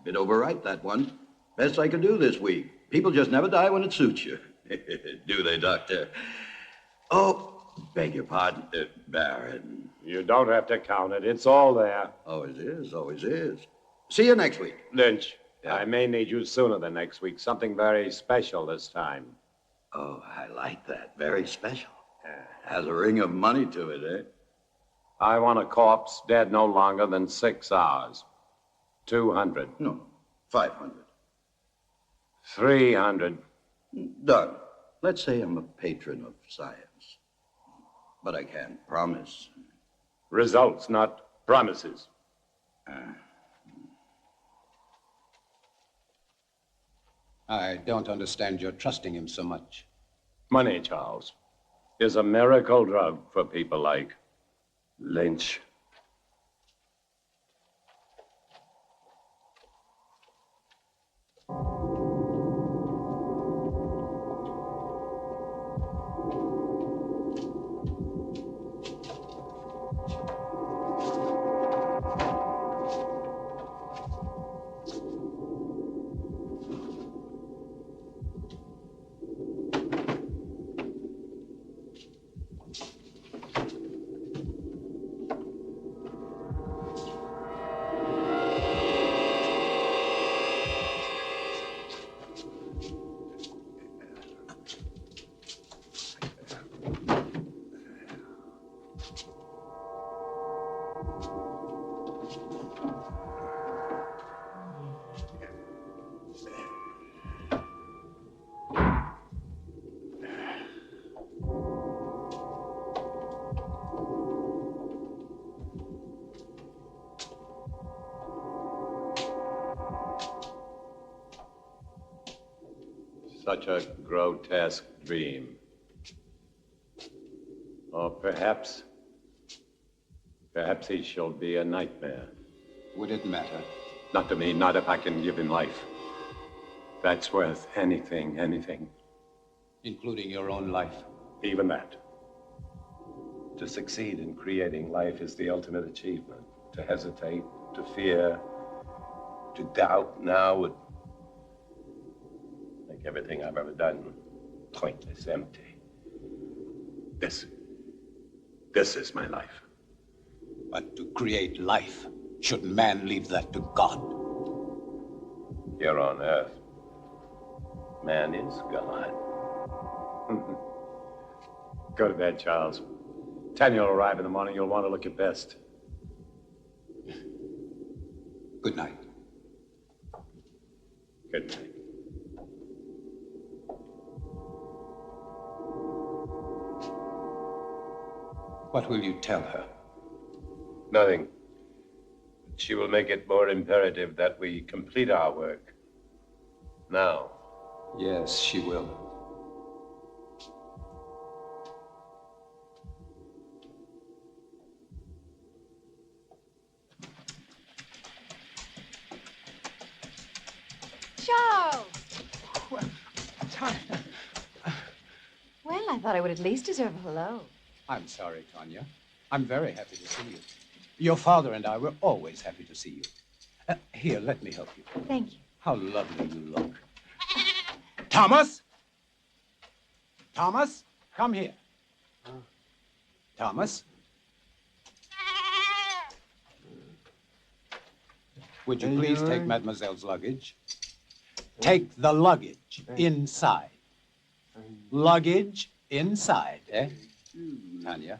Bit overripe, that one. Best I could do this week. People just never die when it suits you. Do they, Doctor? Oh, beg your pardon, Baron. You don't have to count it. It's all there. Always is, always is. See you next week. Lynch, Yeah. I may need you sooner than next week. Something very special this time. Oh, I like that. Very special. Has a ring of money to it, eh? I want a corpse dead no longer than 6 hours. 200. No, 500. 300. Done. Let's say I'm a patron of science. But I can't promise. Results, not promises. I don't understand your trusting him so much. Money, Charles, is a miracle drug for people like Lynch. Such a grotesque dream. Or perhaps he shall be a nightmare. Would it matter? Not to me, not if I can give him life. That's worth anything, anything. Including your own life. Even that. To succeed in creating life is the ultimate achievement. To hesitate, to fear, to doubt now would make everything I've ever done pointless, empty. This is my life. But to create life, shouldn't man leave that to God? Here on Earth, man is God. Go to bed, Charles. 10 you'll arrive in the morning. You'll want to look your best. Good night. Good night. What will you tell her? Nothing. She will make it more imperative that we complete our work. Now. Yes, she will. Charles! Well, Tanya. Well, I thought I would at least deserve a hello. I'm sorry, Tanya. I'm very happy to see you. Your father and I were always happy to see you. Here, let me help you. Thank you. How lovely you look. Thomas? Thomas, come here. Thomas? Would you please take Mademoiselle's luggage? Take the luggage inside. Luggage inside, eh? Tanya.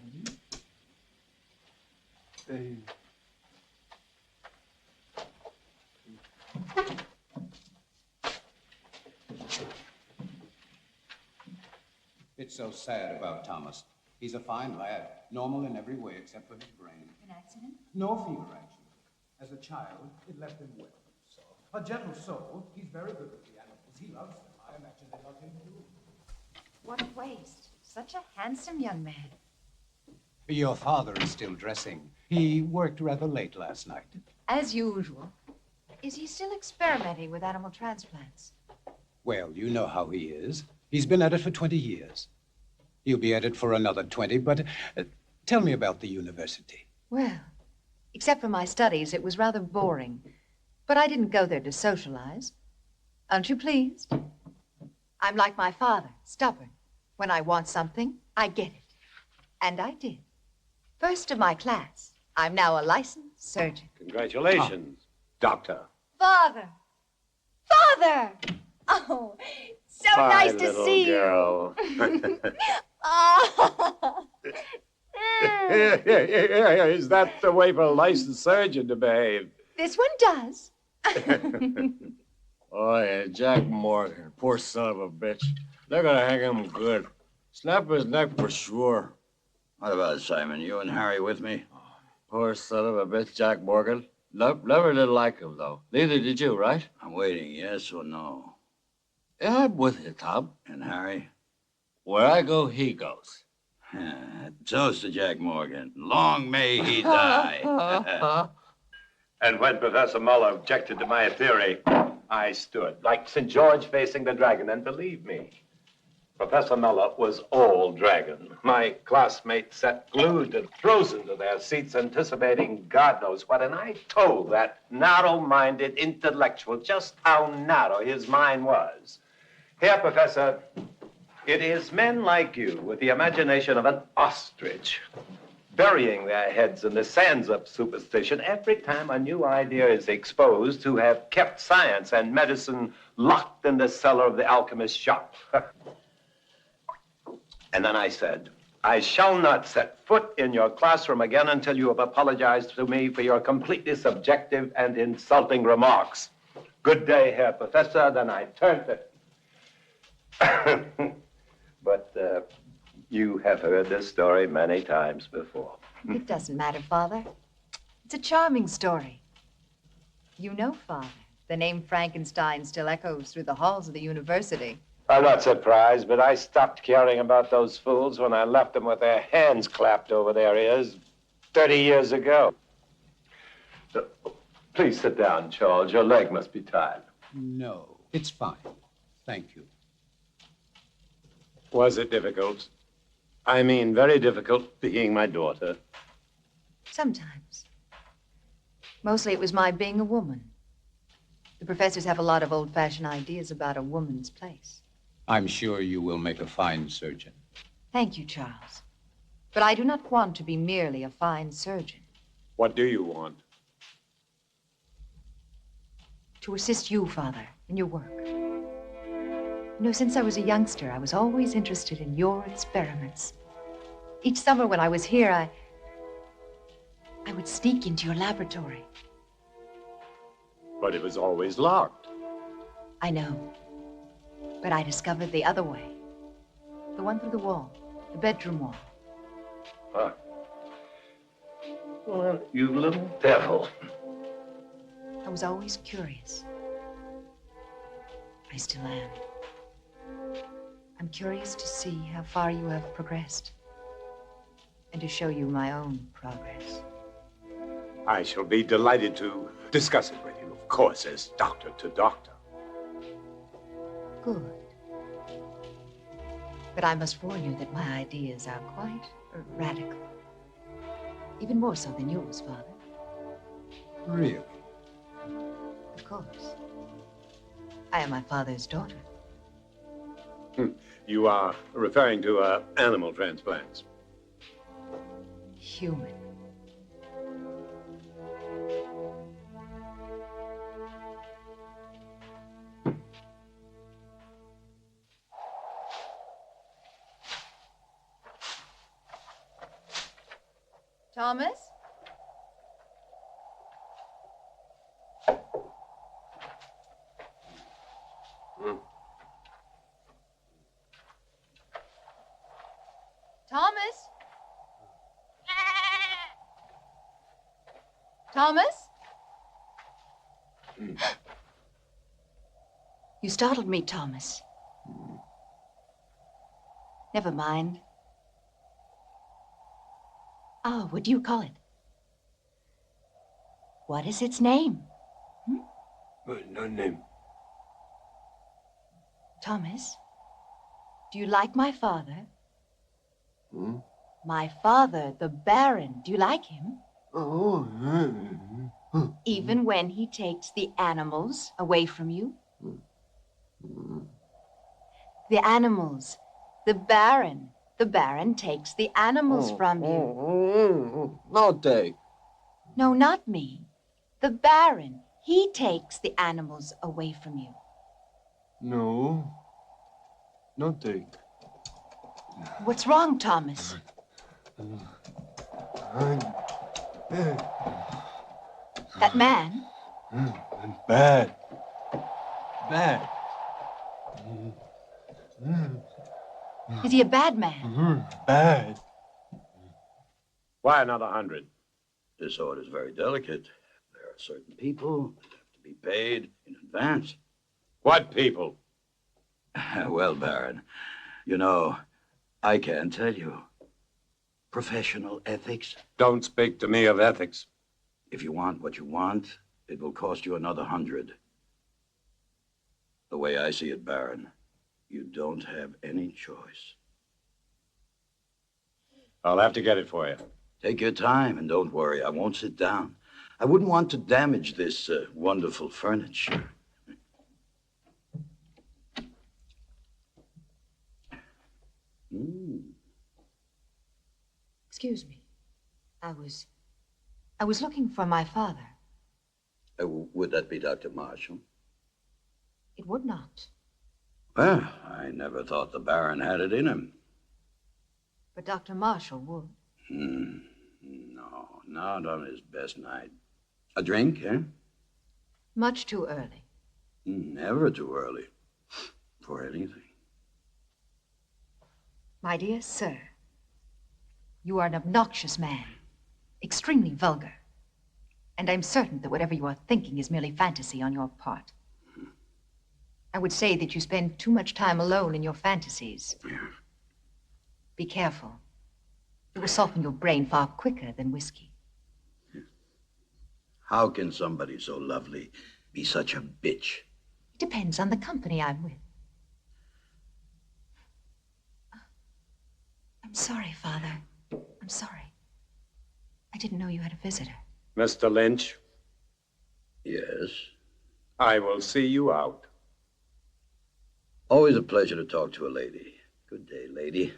It's so sad about Thomas. He's a fine lad, normal in every way except for his brain. An accident? No fever, actually. As a child, it left him well. So, a gentle soul. He's very good with the animals. He loves them. I imagine they love him too. What a waste. Such a handsome young man. Your father is still dressing. He worked rather late last night. As usual. Is he still experimenting with animal transplants? Well, you know how he is. He's been at it for 20 years. He'll be at it for another 20, but tell me about the university. Well, except for my studies, it was rather boring. But I didn't go there to socialize. Aren't you pleased? I'm like my father, stubborn. When I want something, I get it. And I did. First of my class. I'm now a licensed surgeon. Congratulations, Doctor. Father! Father! Oh, so Bye, nice to little see girl. you. Oh. Is that the way for a licensed surgeon to behave? This one does. Oh, yeah, Jack Morgan. Poor son of a bitch. They're gonna hang him good. Snap his neck for sure. What about it, Simon? You and Harry with me? Poor son of a bitch, Jack Morgan. Never did like him, though. Neither did you, right? I'm waiting, yes or no? Yeah, I'm with you, Tom. And Harry? Where I go, he goes. Toast to Jack Morgan. Long may he die. And when Professor Muller objected to my theory, I stood like St. George facing the dragon, and believe me, Professor Muller was all dragon. My classmates sat glued and frozen to their seats, anticipating God knows what, and I told that narrow-minded intellectual just how narrow his mind was. Here, Professor, it is men like you with the imagination of an ostrich, burying their heads in the sands of superstition every time a new idea is exposed, who have kept science and medicine locked in the cellar of the alchemist's shop. And then I said, I shall not set foot in your classroom again until you have apologized to me for your completely subjective and insulting remarks. Good day, Herr Professor. Then I turned it. But you have heard this story many times before. It doesn't matter, Father. It's a charming story. You know, Father, the name Frankenstein still echoes through the halls of the university. I'm not surprised, but I stopped caring about those fools when I left them with their hands clapped over their ears 30 years ago. So, please sit down, Charles. Your leg must be tired. No, it's fine. Thank you. Was it difficult? I mean, very difficult being my daughter. Sometimes. Mostly it was my being a woman. The professors have a lot of old-fashioned ideas about a woman's place. I'm sure you will make a fine surgeon. Thank you, Charles. But I do not want to be merely a fine surgeon. What do you want? To assist you, Father, in your work. You know, since I was a youngster, I was always interested in your experiments. Each summer when I was here, I would sneak into your laboratory. But it was always locked. I know. But I discovered the other way. The one through the wall, the bedroom wall. Huh. Well, you little devil. I was always curious. I still am. I'm curious to see how far you have progressed and to show you my own progress. I shall be delighted to discuss it with you, of course, as doctor to doctor. Good. But I must warn you that my ideas are quite radical. Even more so than yours, Father. Really? Of course. I am my father's daughter. You are referring to animal transplants. Human. Thomas? Thomas? Thomas? You startled me, Thomas. Never mind. Oh, what do you call it? What is its name? No name. Thomas, do you like my father? Hmm? My father, the Baron, do you like him? Oh, Even when he takes the animals away from you? The animals. The Baron takes the animals from you. No take. No, not me. The Baron. He takes the animals away from you. No. No take. What's wrong, Thomas? That man? Bad. Bad. Is he a bad man? Bad. Why another 100? This order is very delicate. There are certain people that have to be paid in advance. What people? Well, Baron, you know, I can't tell you. Professional ethics. Don't speak to me of ethics. If you want what you want, it will cost you another 100. The way I see it, Baron, you don't have any choice. I'll have to get it for you. Take your time and don't worry. I won't sit down. I wouldn't want to damage this wonderful furniture. Excuse me. I was looking for my father. Would that be Dr. Marshall? It would not. Well, I never thought the Baron had it in him. But Dr. Marshall would. No, not on his best night. A drink, eh? Much too early. Never too early. For anything. My dear sir, you are an obnoxious man, extremely vulgar. And I'm certain that whatever you are thinking is merely fantasy on your part. I would say that you spend too much time alone in your fantasies. Be careful. It will soften your brain far quicker than whiskey. How can somebody so lovely be such a bitch? It depends on the company I'm with. I'm sorry, Father. I'm sorry. I didn't know you had a visitor. Mr. Lynch, Yes. I will see you out. Always a pleasure to talk to a lady. Good day, lady.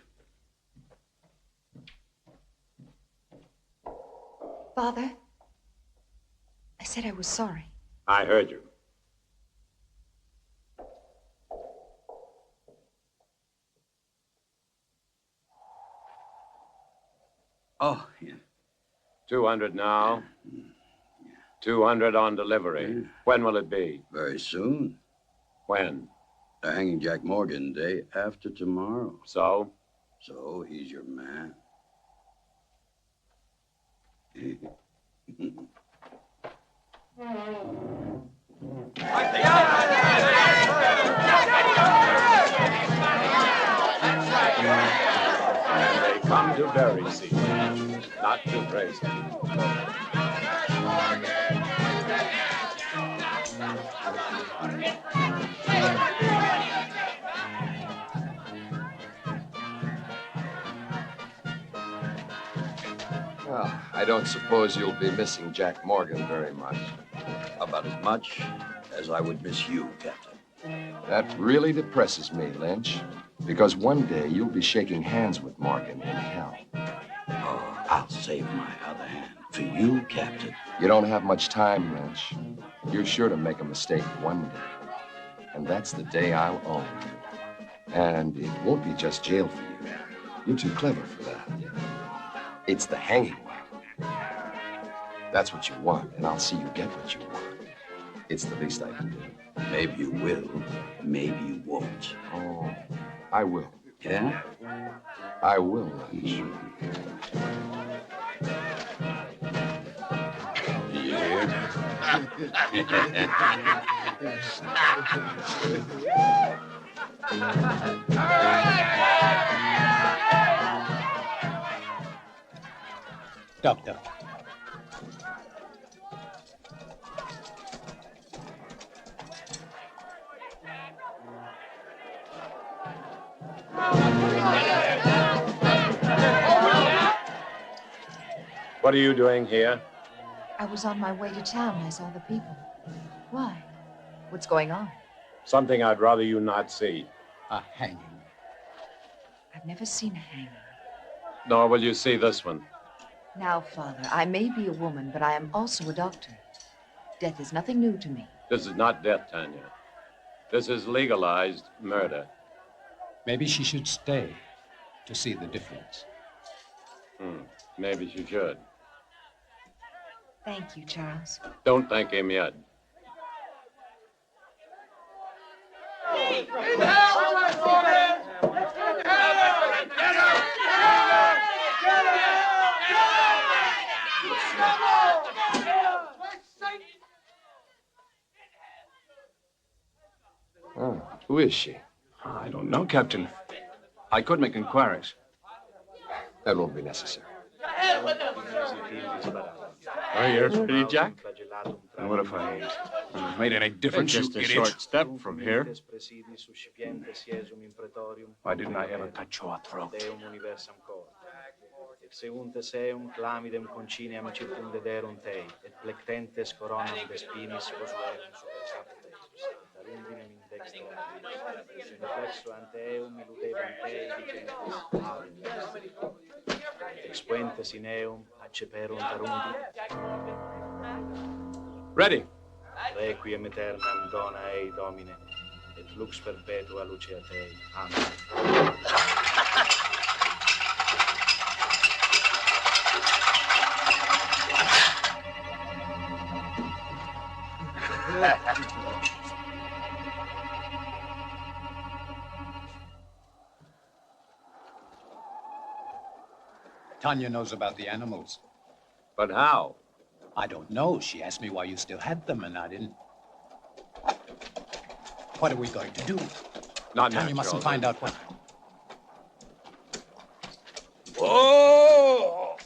Father, I said I was sorry. I heard you. Oh, yeah. 200 now. 200 on delivery. When will it be? Very soon. When? They're hanging Jack Morgan day after tomorrow. So? So he's your man. And they come to bury season, not to praise him. Well, I don't suppose you'll be missing Jack Morgan very much. About as much as I would miss you, Captain. That really depresses me, Lynch, because one day you'll be shaking hands with Morgan in hell. Oh, I'll save my other hand for you, Captain. You don't have much time, Lynch. You're sure to make a mistake one day. And that's the day I'll own you. And it won't be just jail for you. You're too clever for that. It's the hanging one. That's what you want, and I'll see you get what you want. It's the least I can do. Maybe you will, maybe you won't. Oh, I will. Yeah? I will, Lynch. Doctor. What are you doing here? I was on my way to town. I saw the people. Why? What's going on? Something I'd rather you not see. A hanging. I've never seen a hanging. Nor will you see this one. Now, Father, I may be a woman, but I am also a doctor. Death is nothing new to me. This is not death, Tanya. This is legalized murder. Maybe she should stay to see the difference. Maybe she should. Thank you, Charles. Don't thank him yet. Oh, who is she? I don't know, Captain. I could make inquiries. That won't be necessary. Are you ready, Jack? And what if I made any difference, Just you a idiot? short step from here. Why didn't I ever touch your throat? Seunte seum clamidem conciniam circumdederum tei, et plectentes coronam de spinis posuerum super sapteis. Tarundinem in dextro abris, inflexo ante eum illudebam tei, vicentis audem et expuentes in eum acceperum tarundi. Ready. Requiem aeternam dona ei, Domine, et lux perpetua lucea tei. Amen. Tanya knows about the animals. But how? I don't know. She asked me why you still had them, and I didn't. What are we going to do? Not Tanya natural. mustn't find out what. Whoa!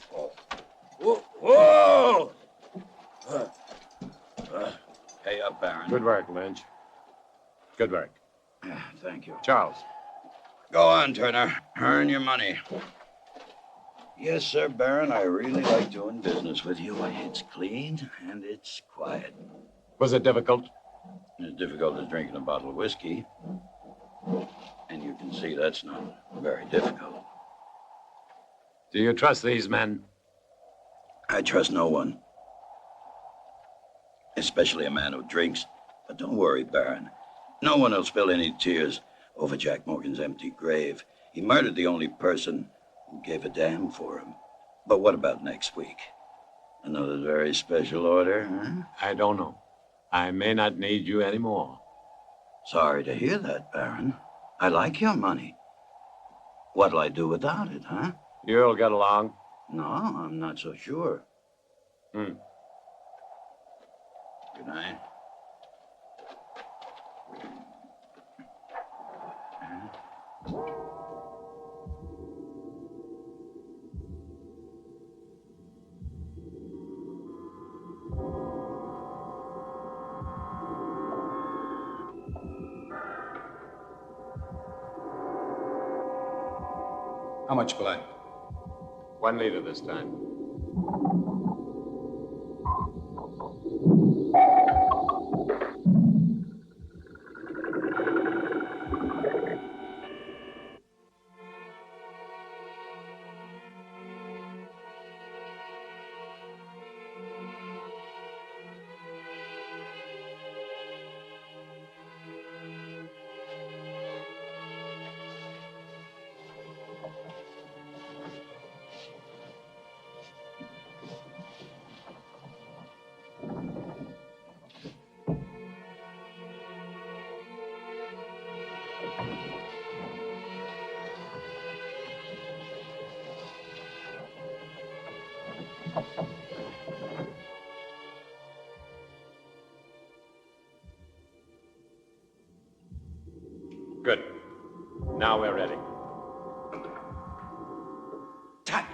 Whoa! Hey up, Baron. Good work, Lynch. Good work. Thank you. Charles. Go on, Turner. Earn your money. Yes, sir, Baron. I really like doing business with you. It's clean and it's quiet. Was it difficult? As difficult as drinking a bottle of whiskey. And you can see that's not very difficult. Do you trust these men? I trust no one. Especially a man who drinks. But don't worry, Baron. No one will spill any tears over Jack Morgan's empty grave. He murdered the only person who gave a damn for him. But what about next week? Another very special order, huh? I don't know. I may not need you anymore. Sorry to hear that, Baron. I like your money. What'll I do without it, huh? You'll get along. No, I'm not so sure. Hmm. Good night. How much blood? 1 liter this time. Good. Now we're ready. Tanya!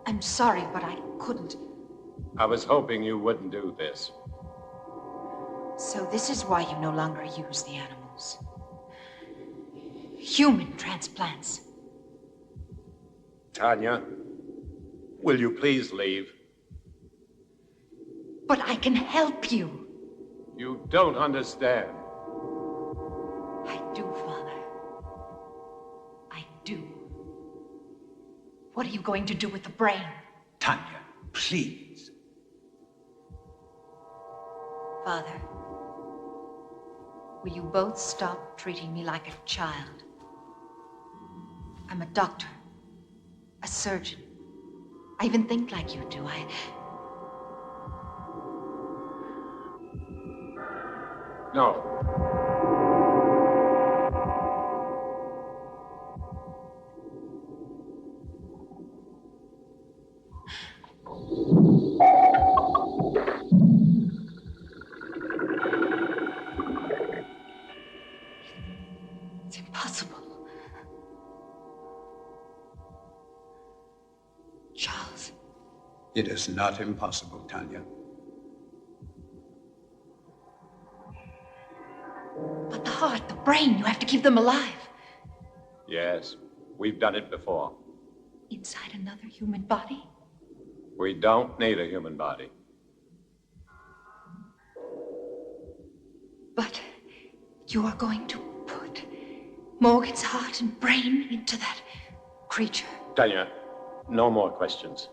I'm sorry, but I couldn't. I was hoping you wouldn't do this. So this is why you no longer use the animals. Human transplants. Tanya, will you please leave? But I can help you. You don't understand. I do, Father. I do. What are you going to do with the brain? Tanya, please. Father, will you both stop treating me like a child? I'm a doctor, a surgeon. I even think like you do. No. It's impossible. Charles. It is not impossible, Tanya. But the heart, the brain, you have to keep them alive. Yes, we've done it before. Inside another human body? We don't need a human body. But you are going to put Morgan's heart and brain into that creature. Tanya, no more questions.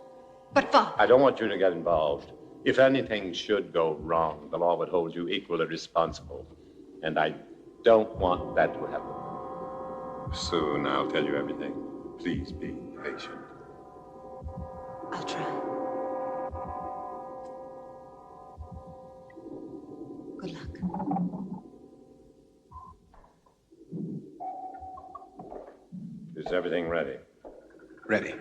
But Father... I don't want you to get involved. If anything should go wrong, the law would hold you equally responsible. And I don't want that to happen. Soon I'll tell you everything. Please be patient. I'll try. Good luck. Is everything ready? Ready.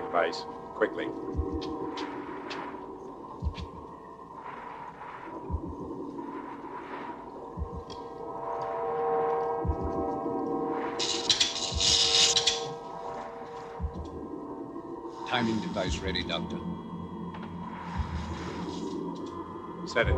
device. Quickly. Timing device ready, Doctor. Set it.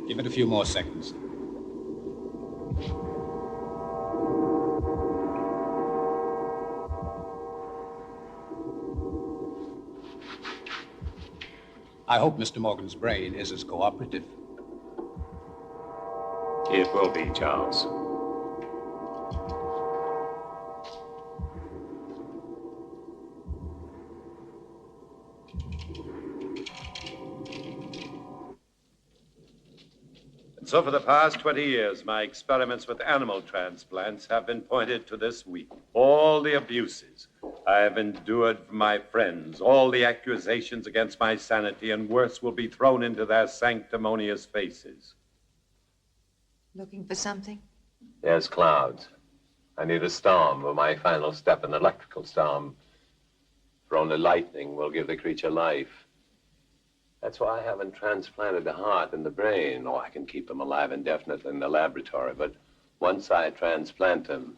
Give it a few more seconds. I hope Mr. Morgan's brain is as cooperative. It will be, Charles. So for the past 20 years, my experiments with animal transplants have been pointed to this week. All the abuses I have endured from my friends, all the accusations against my sanity, and worse, will be thrown into their sanctimonious faces. Looking for something? Yes, clouds. I need a storm for my final step, an electrical storm. For only lightning will give the creature life. That's why I haven't transplanted the heart and the brain. Oh, I can keep them alive indefinitely in the laboratory, but once I transplant them,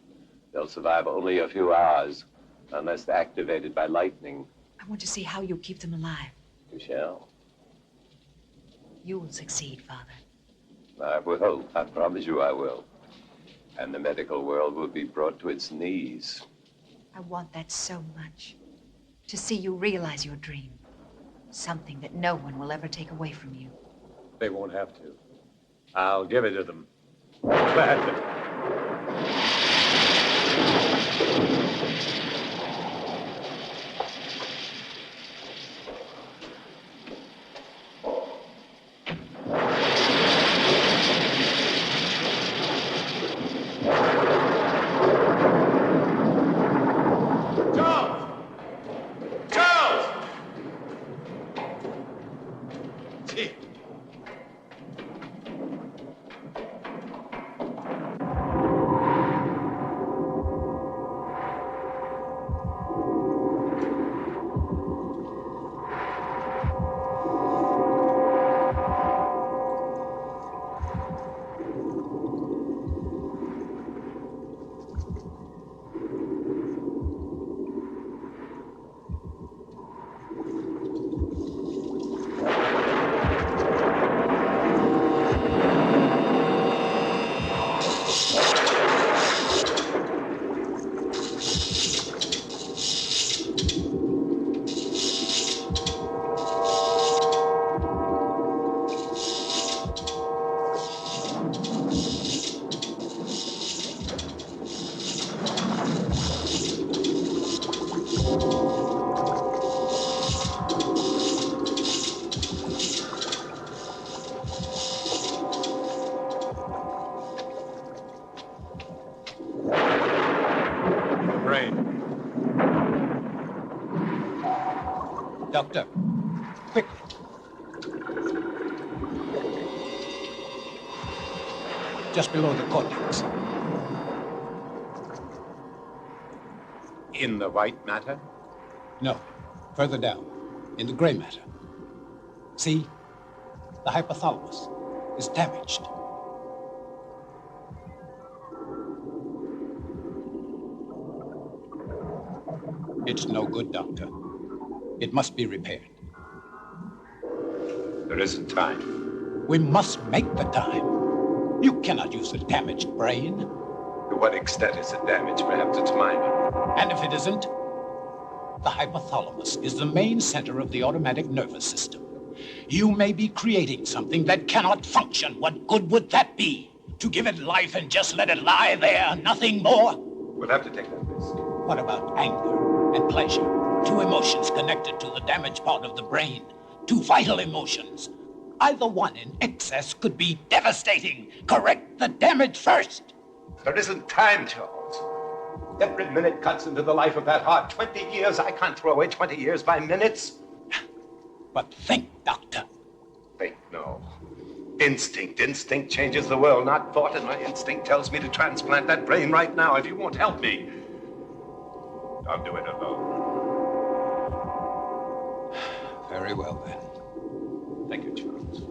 they'll survive only a few hours unless they're activated by lightning. I want to see how you keep them alive. You shall. You will succeed, Father. I will. I promise you I will. And the medical world will be brought to its knees. I want that so much. To see you realize your dream. Something that no one will ever take away from you. They won't have to. I'll give it to them. Gladly. Doctor, quick. Just below the cortex. In the white matter? No, further down, in the gray matter. See? The hypothalamus. is damaged. It's no good, Doctor. It must be repaired. There isn't time. We must make the time. You cannot use a damaged brain. To what extent is it damaged? Perhaps it's minor. And if it isn't, the hypothalamus is the main center of the automatic nervous system. You may be creating something that cannot function. What good would that be? To give it life and just let it lie there, nothing more? We'll have to take that risk. What about anger and pleasure? Two emotions connected to the damaged part of the brain. Two vital emotions. Either one in excess could be devastating. Correct the damage first. There isn't time, Charles. Every minute cuts into the life of that heart. 20 years. I can't throw away 20 years by minutes. But think, Doctor. Think, no. Instinct. Instinct changes the world, not thought. And my instinct tells me to transplant that brain right now. If you won't help me, I'll do it alone. Very well, then. Thank you, Charles.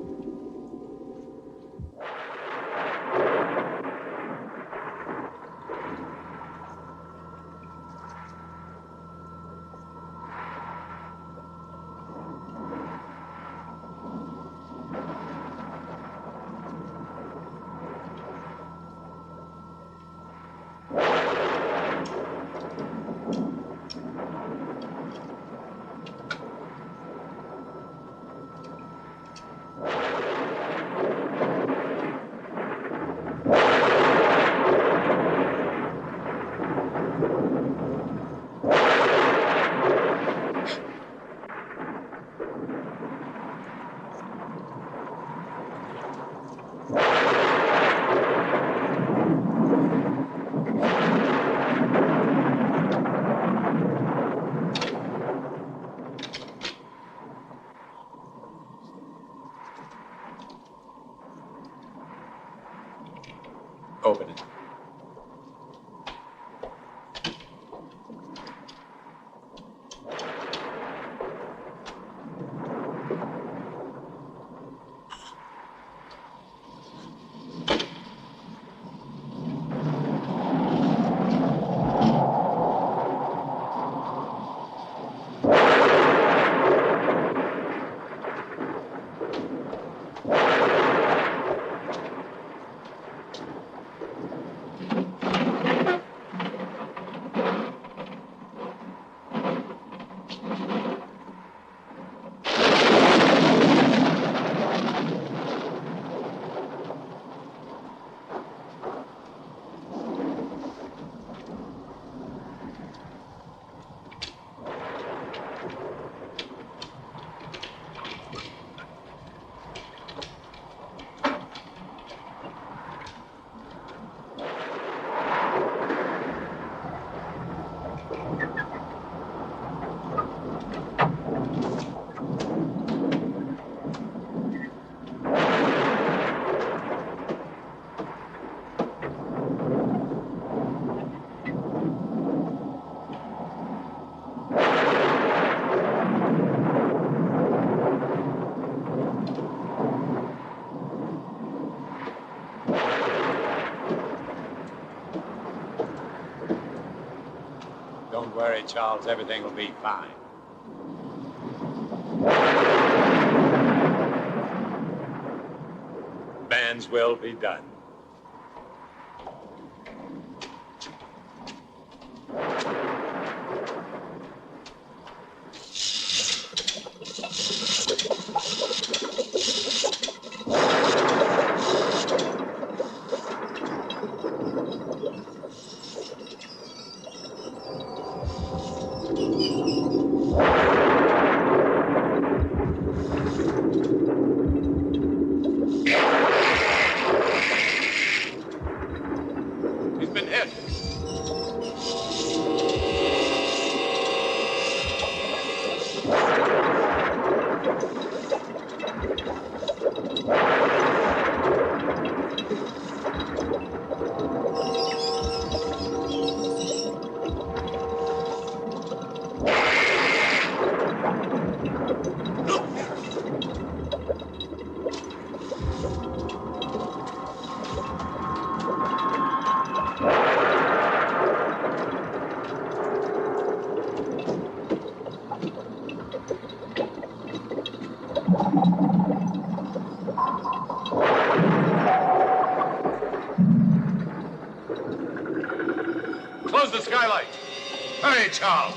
Open it. Don't worry, Charles. Everything will be fine. Man's will be done. Hurry, Charles.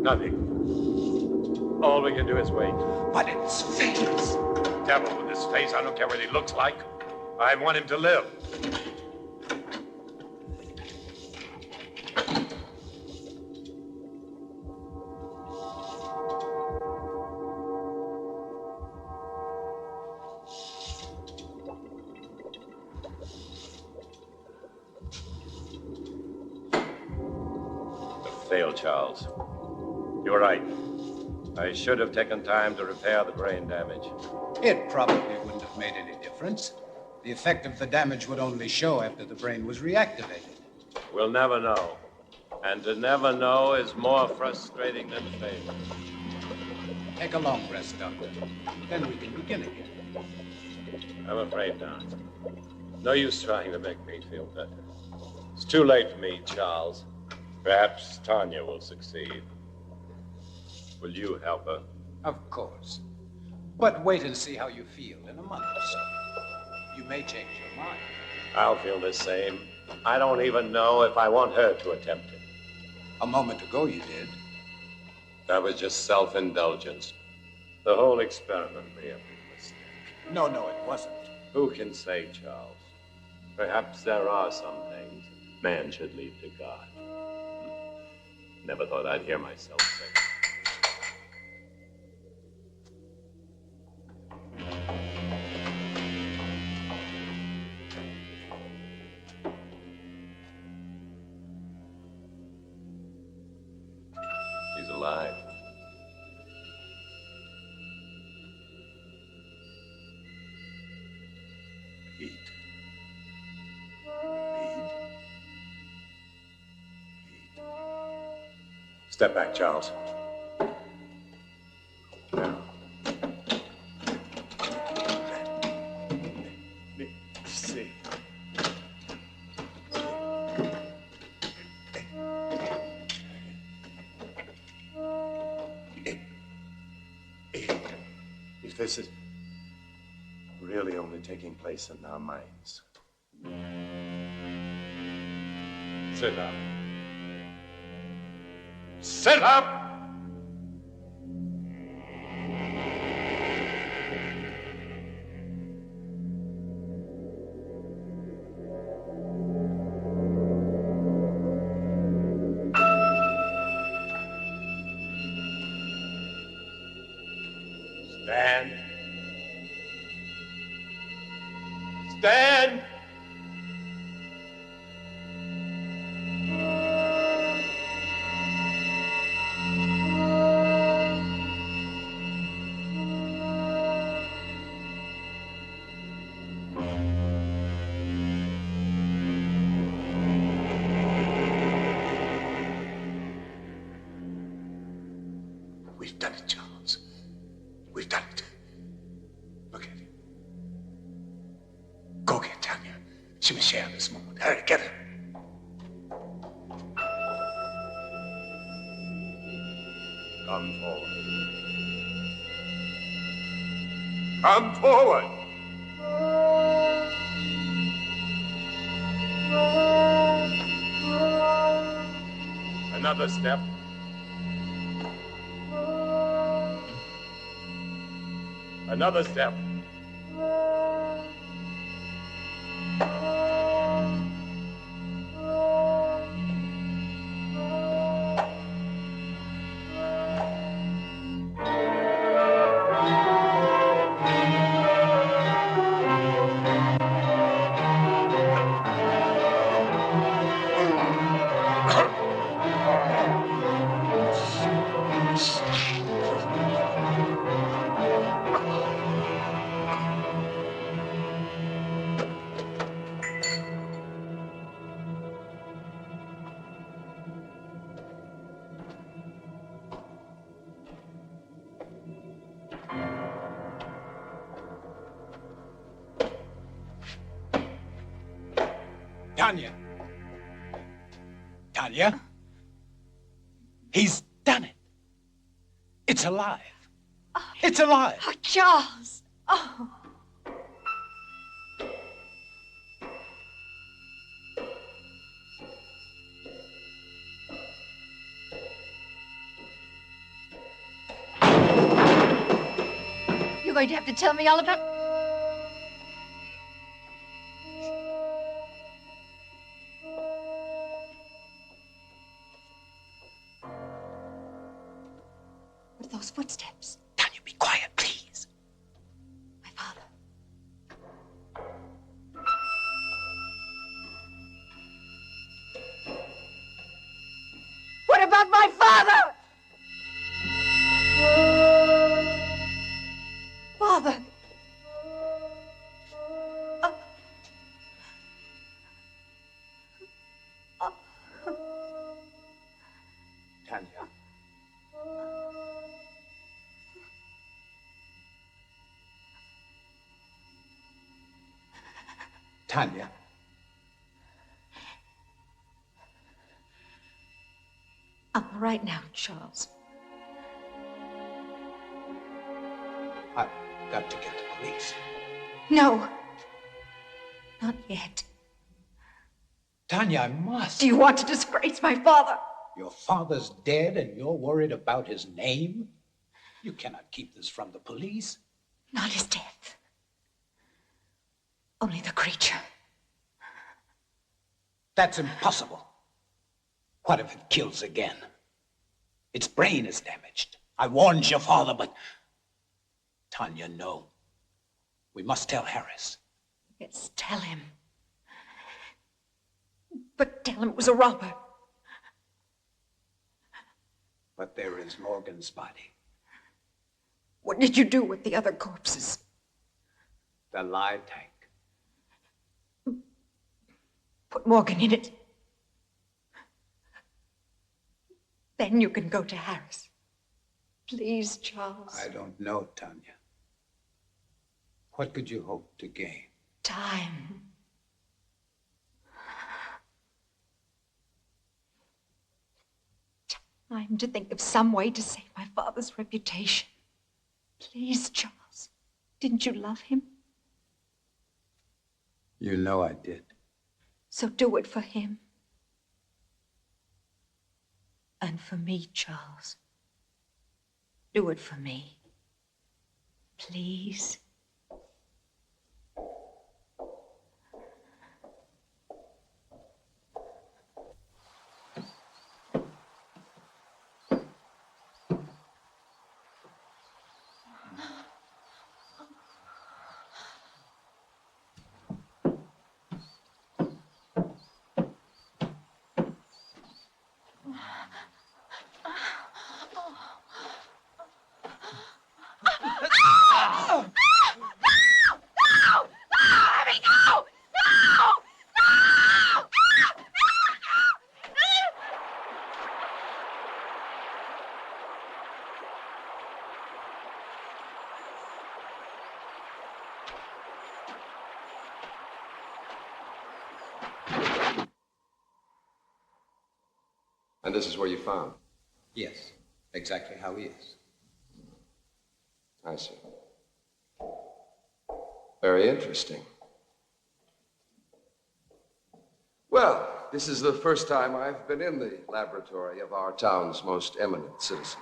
Nothing. All we can do is wait. But it's faceless. Devil with his face. I don't care what he looks like. I want him to live. Failed, Charles. You're right. I should have taken time to repair the brain damage. It probably wouldn't have made any difference. The effect of the damage would only show after the brain was reactivated. We'll never know. And to never know is more frustrating than failure. Take a long rest, Doctor. Then we can begin again. I'm afraid not. No use trying to make me feel better. It's too late for me, Charles. Perhaps Tanya will succeed. Will you help her? Of course. But wait and see how you feel in a month or so. You may change your mind. I'll feel the same. I don't even know if I want her to attempt it. A moment ago you did. That was just self-indulgence. The whole experiment may have been a mistake. No, it wasn't. Who can say, Charles? Perhaps there are some things man should leave to God. Never thought I'd hear myself say. He's alive. Heat. Step back, Charles. Now. Let's see. If this is really only taking place in our minds. Sit up. Sit up! Stand. Stand! We've done it, Charles. We've done it. Look at it. Go get Tanya. She was sharing this moment. Hurry, get her. Come forward. Come forward. Another step. Another step. Tanya. Tanya? He's done it. It's alive. It's alive. Oh, Charles. Oh. You're going to have to tell me all about... What are those footsteps? Tanya, be quiet, please. My father. What about my father? Father. Tanya. Tanya. I'm all right now, Charles. I've got to get the police. No. Not yet. Tanya, I must. Do you want to disgrace my father? Your father's dead and you're worried about his name? You cannot keep this from the police. Not his death. Only the creature. That's impossible. What if it kills again? Its brain is damaged. I warned your father, but... Tanya, no. We must tell Harris. Yes, tell him. But tell him it was a robber. But there is Morgan's body. What did you do with the other corpses? The lye tank. Put Morgan in it. Then you can go to Harris. Please, Charles. I don't know, Tanya. What could you hope to gain? Time. Time to think of some way to save my father's reputation. Please, Charles. Didn't you love him? You know I did. So do it for him. And for me, Charles. Do it for me. Please. And this is where you found? Yes, exactly how he is. I see. Very interesting. Well, this is the first time I've been in the laboratory of our town's most eminent citizen.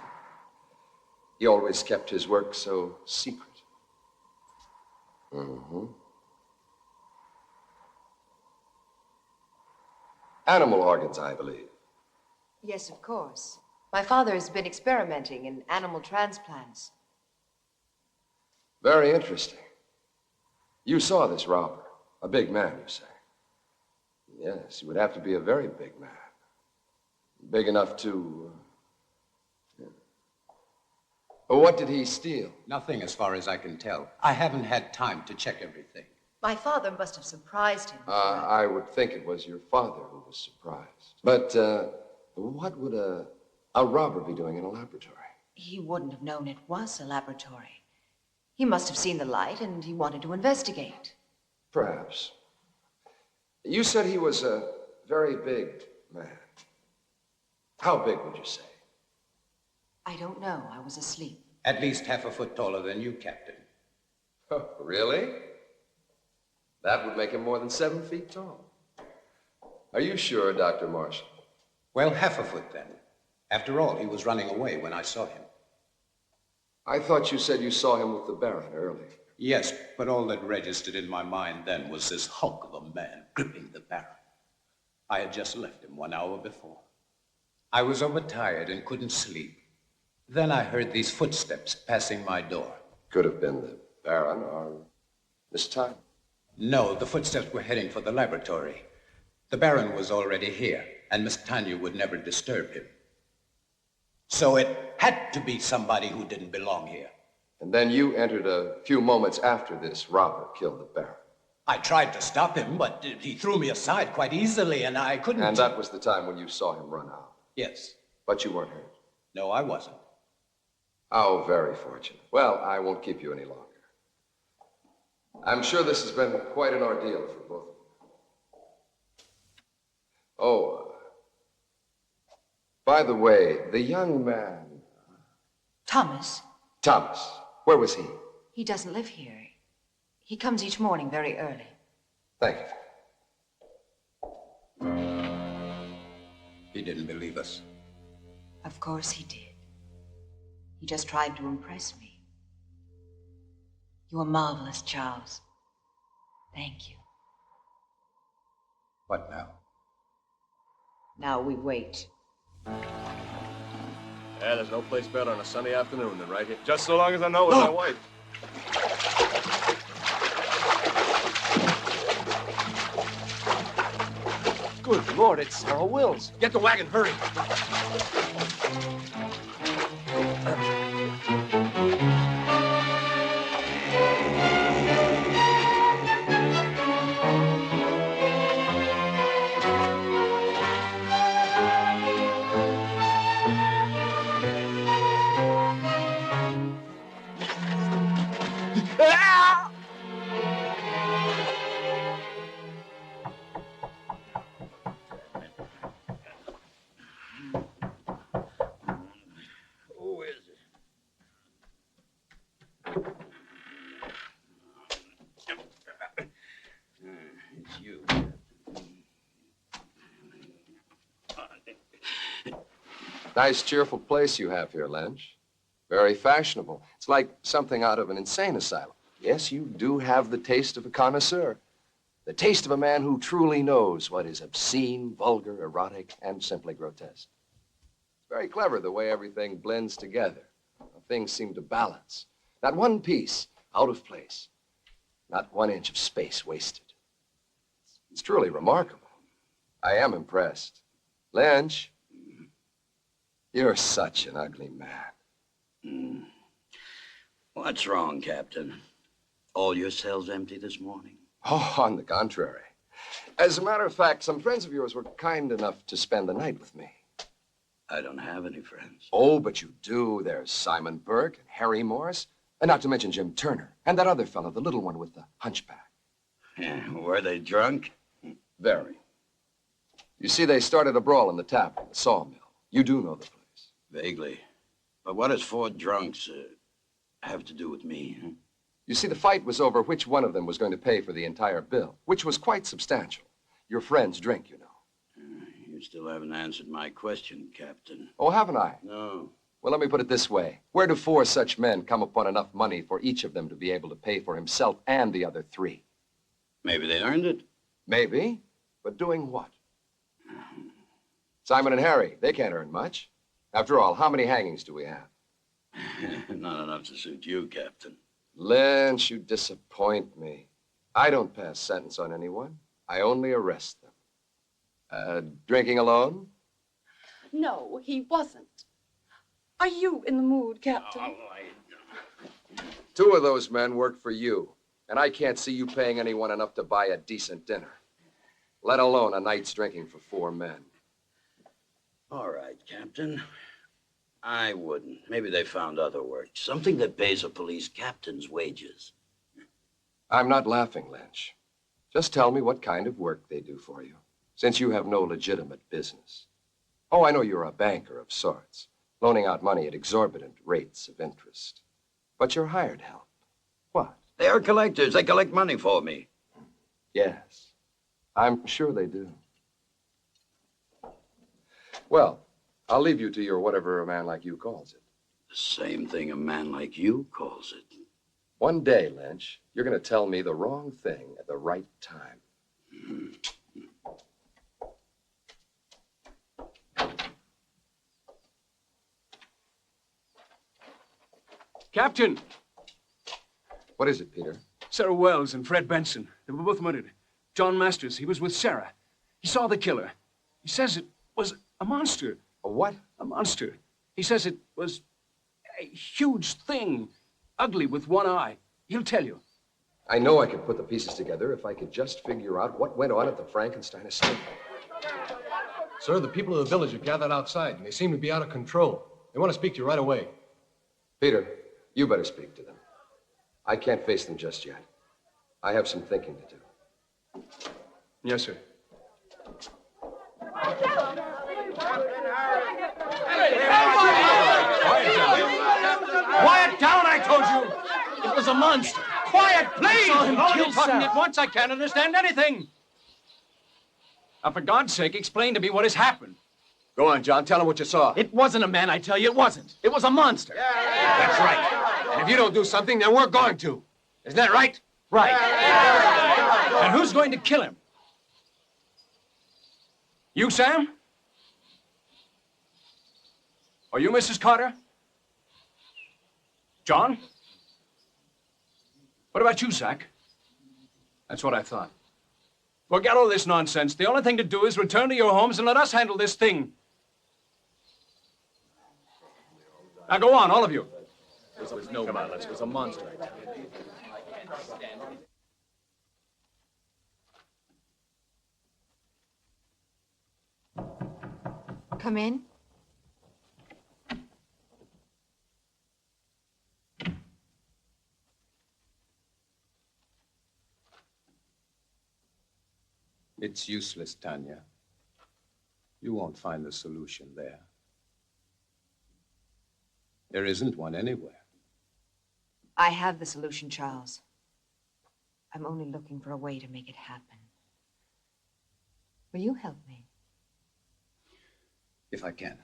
He always kept his work so secret. Animal organs, I believe. Yes, of course. My father has been experimenting in animal transplants. Very interesting. You saw this robber. A big man, you say? Yes, he would have to be a very big man. Big enough to... Well, what did he steal? Nothing as far as I can tell. I haven't had time to check everything. My father must have surprised him. I would think it was your father who was surprised. But what would a robber be doing in a laboratory? He wouldn't have known it was a laboratory. He must have seen the light and he wanted to investigate. Perhaps. You said he was a very big man. How big would you say? I don't know. I was asleep. At least half a foot taller than you, Captain. Oh, really? That would make him more than 7 feet tall. Are you sure, Dr. Marshall? Well, half a foot then. After all, he was running away when I saw him. I thought you said you saw him with the Baron early. Yes, but all that registered in my mind then was this hulk of a man gripping the Baron. I had just left him 1 hour before. I was overtired and couldn't sleep. Then I heard these footsteps passing my door. Could have been the Baron or Miss Time. No, the footsteps were heading for the laboratory. The Baron was already here, and Miss Tanya would never disturb him. So it had to be somebody who didn't belong here. And then you entered a few moments after this robber killed the Baron. I tried to stop him, but he threw me aside quite easily, and I couldn't... And that was the time when you saw him run out. Yes. But you weren't hurt. No, I wasn't. Oh, very fortunate. Well, I won't keep you any longer. I'm sure this has been quite an ordeal for both of you. Oh, by the way, the young man... Thomas? Thomas. Where was he? He doesn't live here. He comes each morning very early. Thank you. He didn't believe us. Of course he did. He just tried to impress me. You were marvelous, Charles. Thank you. What now? Now we wait. Yeah, there's no place better on a sunny afternoon than right here. Just so long as I know it's my wife. Good Lord, it's Harold Wills. Get the wagon, hurry. Nice, cheerful place you have here, Lynch. Very fashionable. It's like something out of an insane asylum. Yes, you do have the taste of a connoisseur. The taste of a man who truly knows what is obscene, vulgar, erotic, and simply grotesque. It's very clever the way everything blends together. Things seem to balance. Not one piece out of place. Not 1 inch of space wasted. It's truly remarkable. I am impressed. Lynch, you're such an ugly man. What's wrong, Captain? All your cells empty this morning? Oh, on the contrary. As a matter of fact, some friends of yours were kind enough to spend the night with me. I don't have any friends. Oh, but you do. There's Simon Burke and Harry Morris, and not to mention Jim Turner, and that other fellow, the little one with the hunchback. Yeah, were they drunk? Very. You see, they started a brawl in the tap, the sawmill. You do know the place. Vaguely. But what does 4 drunks have to do with me? Huh? You see, the fight was over which one of them was going to pay for the entire bill, which was quite substantial. Your friends drink, you know. You still haven't answered my question, Captain. Oh, haven't I? No. Well, let me put it this way. Where do 4 such men come upon enough money for each of them to be able to pay for himself and the other 3? Maybe they earned it. Maybe, but doing what? Simon and Harry, they can't earn much. After all, how many hangings do we have? Not enough to suit you, Captain. Lynch, you disappoint me. I don't pass sentence on anyone. I only arrest them. Drinking alone? No, he wasn't. Are you in the mood, Captain? 2 of those men work for you, and I can't see you paying anyone enough to buy a decent dinner, let alone a night's drinking for 4 men. All right, Captain. I wouldn't. Maybe they found other work. Something that pays a police captain's wages. I'm not laughing, Lynch. Just tell me what kind of work they do for you, since you have no legitimate business. Oh, I know you're a banker of sorts, loaning out money at exorbitant rates of interest. But you're hired help. What? They are collectors. They collect money for me. Yes, I'm sure they do. Well, I'll leave you to your whatever a man like you calls it. The same thing a man like you calls it. One day, Lynch, you're going to tell me the wrong thing at the right time. Captain! What is it, Peter? Sarah Wells and Fred Benson. They were both murdered. John Masters, he was with Sarah. He saw the killer. He says it was a monster. A what? A monster. He says it was a huge thing, ugly with one eye. He'll tell you. I know I could put the pieces together if I could just figure out what went on at the Frankenstein estate. Sir, the people of the village have gathered outside, and they seem to be out of control. They want to speak to you right away. Peter, you better speak to them. I can't face them just yet. I have some thinking to do. Yes, sir. Quiet down, I told you! It was a monster. Quiet, please! I saw him kill talking Sarah. at once. I can't understand anything. Now, for God's sake, explain to me what has happened. Go on, John. Tell him what you saw. It wasn't a man, I tell you. It wasn't. It was a monster. That's right. And if you don't do something, then we're going to. Isn't that right? Right. And who's going to kill him? You, Sam? Are you Mrs. Carter? John? What about you, Zach? That's what I thought. Forget all this nonsense. The only thing to do is return to your homes and let us handle this thing. Now go on, all of you. It was no violence. It was a monster. Come in. It's useless, Tanya. You won't find the solution there. There isn't one anywhere. I have the solution, Charles. I'm only looking for a way to make it happen. Will you help me? If I can.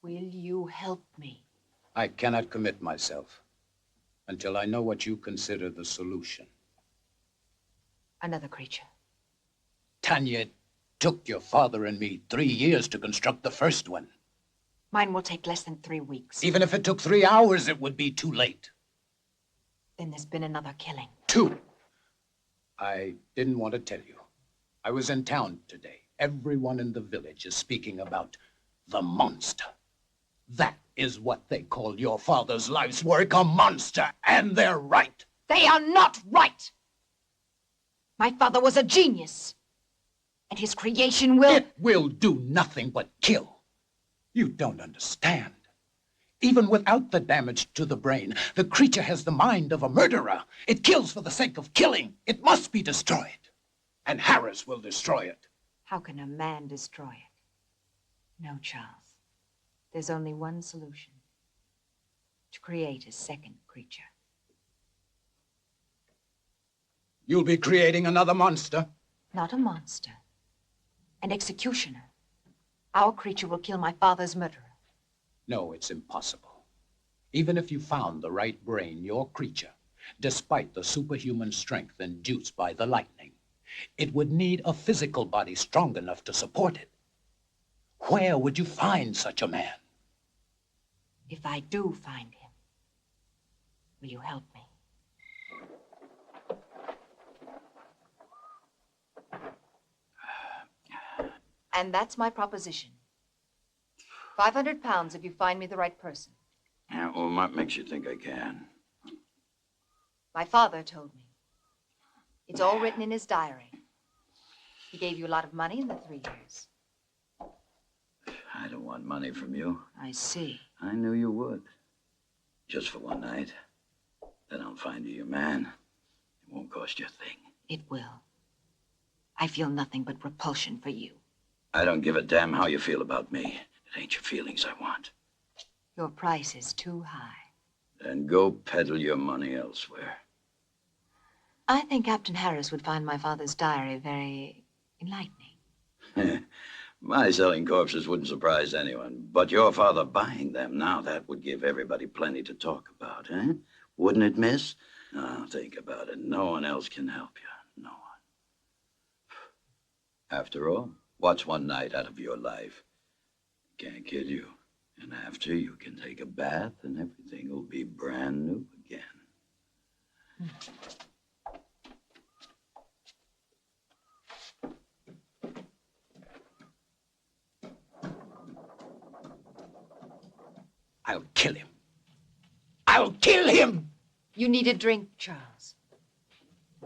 Will you help me? I cannot commit myself until I know what you consider the solution. Another creature. Tanya, it took your father and me 3 years to construct the first one. Mine will take less than 3 weeks. Even if it took 3 hours, it would be too late. Then there's been another killing. 2. I didn't want to tell you. I was in town today. Everyone in the village is speaking about the monster. That is what they call your father's life's work, a monster, and they're right. They are not right! My father was a genius, and his creation will... It will do nothing but kill. You don't understand. Even without the damage to the brain, the creature has the mind of a murderer. It kills for the sake of killing. It must be destroyed. And Harris will destroy it. How can a man destroy it? No, Charles. There's only one solution. To create a second creature. You'll be creating another monster? Not a monster. An executioner. Our creature will kill my father's murderer. No, it's impossible. Even if you found the right brain, your creature, despite the superhuman strength induced by the lightning, it would need a physical body strong enough to support it. Where would you find such a man? If I do find him, will you help me? And that's my proposition. 500 pounds if you find me the right person. Yeah, well, what makes you think I can? My father told me. It's all written in his diary. He gave you a lot of money in the 3 years. I don't want money from you. I see. I knew you would. Just for one night. Then I'll find you your man. It won't cost you a thing. It will. I feel nothing but repulsion for you. I don't give a damn how you feel about me. It ain't your feelings I want. Your price is too high. Then go peddle your money elsewhere. I think Captain Harris would find my father's diary very enlightening. My selling corpses wouldn't surprise anyone, but your father buying them, now that would give everybody plenty to talk about, eh? Wouldn't it, miss? Now, think about it. No one else can help you. No one. After all, what's one night out of your life? Can't kill you. And after, you can take a bath and everything will be brand new again. I'll kill him. I'll kill him! You need a drink, Charles.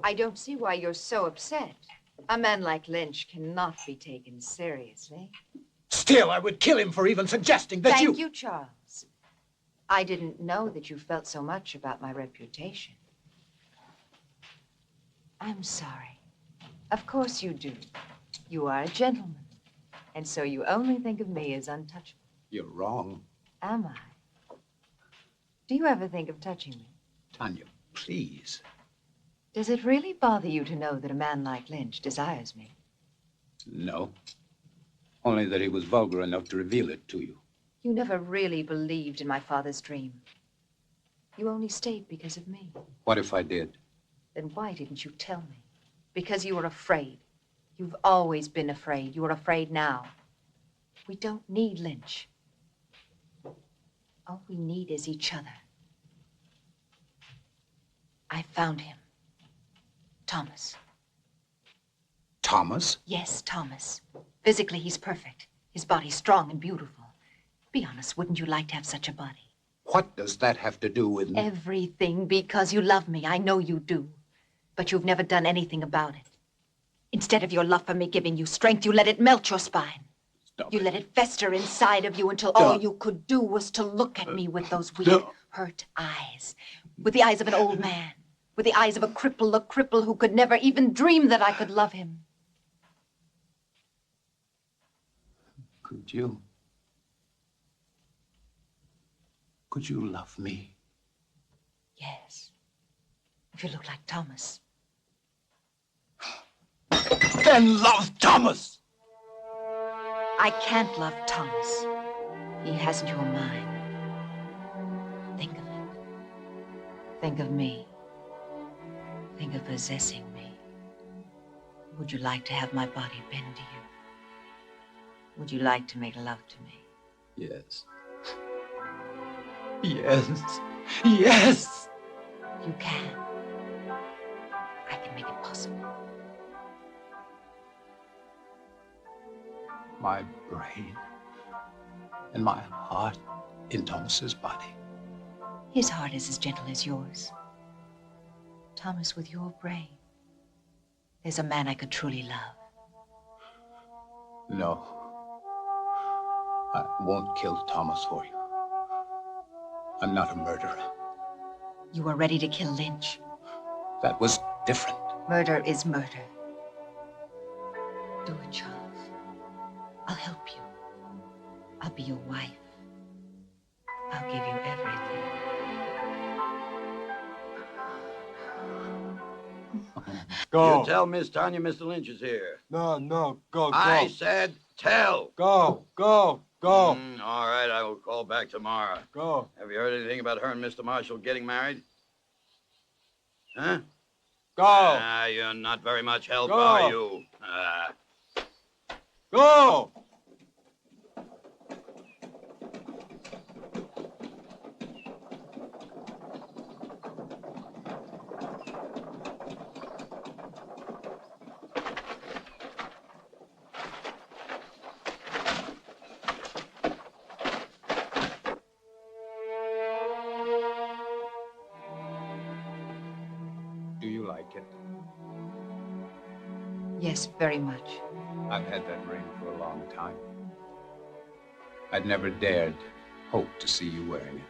I don't see why you're so upset. A man like Lynch cannot be taken seriously. Still, I would kill him for even suggesting that Thank you, Charles. I didn't know that you felt so much about my reputation. I'm sorry. Of course you do. You are a gentleman. And so you only think of me as untouchable. You're wrong. Am I? Do you ever think of touching me? Tanya, please. Does it really bother you to know that a man like Lynch desires me? No. Only that he was vulgar enough to reveal it to you. You never really believed in my father's dream. You only stayed because of me. What if I did? Then why didn't you tell me? Because you were afraid. You've always been afraid. You are afraid now. We don't need Lynch. All we need is each other. I found him. Thomas. Thomas? Yes, Thomas. Physically, he's perfect. His body's strong and beautiful. Be honest, wouldn't you like to have such a body? What does that have to do with me? Everything, because you love me. I know you do. But you've never done anything about it. Instead of your love for me giving you strength, you let it melt your spine. Stop you it. let it fester inside of you until Stop. all you could do was to look at me with those weird, hurt eyes. With the eyes of an old man. With the eyes of a cripple who could never even dream that I could love him. Could you? Could you love me? Yes. If you look like Thomas. Then love Thomas! I can't love Thomas. He hasn't your mind. Think of it. Think of me. Think of possessing me. Would you like to have my body bend to you? Would you like to make love to me? Yes. Yes. Yes! You can. I can make it possible. My brain and my heart in Thomas's body. His heart is as gentle as yours. Thomas, with your brain, there's a man I could truly love. No. I won't kill Thomas for you. I'm not a murderer. You were ready to kill Lynch. That was different. Murder is murder. Do it, Charles. I'll help you. I'll be your wife. I'll give you everything. Go. You tell Miss Tanya Mr. Lynch is here. No, go. I said tell. Go. All right, I will call back tomorrow. Go. Have you heard anything about her and Mr. Marshall getting married? Huh? Go. Ah, you're not very much help, Go. are you? Go. Do you like it? Yes, very much. I've had that ring for a long time. I'd never dared hope to see you wearing it.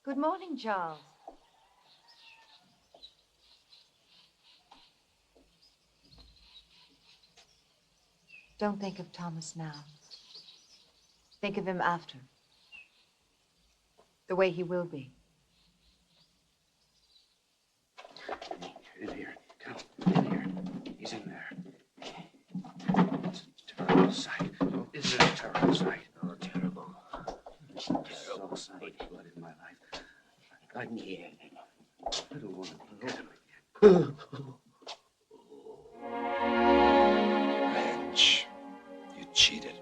Good morning, Charles. Don't think of Thomas now. Think of him after. The way he will be. In here. Come, in here. He's in there. It's a terrible sight. Isn't it a terrible sight? Oh, terrible. So much blood in my life. I'm here. Little woman, Wrench, you cheated me.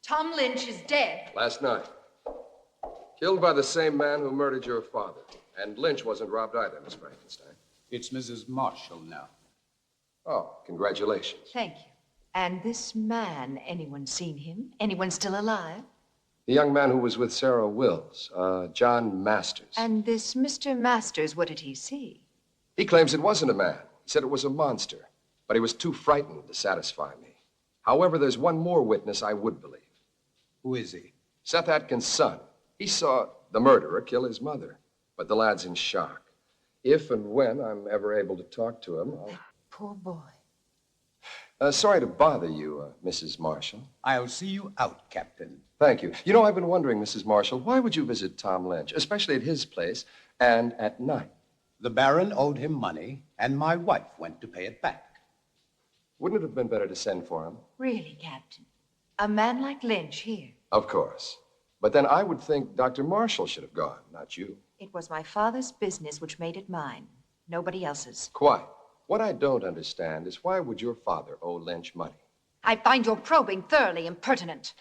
Tom Lynch is dead. Last night. Killed by the same man who murdered your father. And Lynch wasn't robbed either, Miss Frankenstein. It's Mrs. Marshall now. Oh, congratulations. Thank you. And this man, anyone seen him? Anyone still alive? The young man who was with Sarah Wills, John Masters. And this Mr. Masters, what did he see? He claims it wasn't a man. He said it was a monster. But he was too frightened to satisfy me. However, there's one more witness I would believe. Who is he? Seth Atkins' son. He saw the murderer kill his mother. But the lad's in shock. If and when I'm ever able to talk to him, I'll... Poor boy. Sorry to bother you, Mrs. Marshall. I'll see you out, Captain. Thank you. You know, I've been wondering, Mrs. Marshall, why would you visit Tom Lynch, especially at his place, and at night? The Baron owed him money, and my wife went to pay it back. Wouldn't it have been better to send for him? Really, Captain? A man like Lynch here? Of course. But then I would think Dr. Marshall should have gone, not you. It was my father's business which made it mine. Nobody else's. Quite. What I don't understand is why would your father owe Lynch money? I find your probing thoroughly impertinent.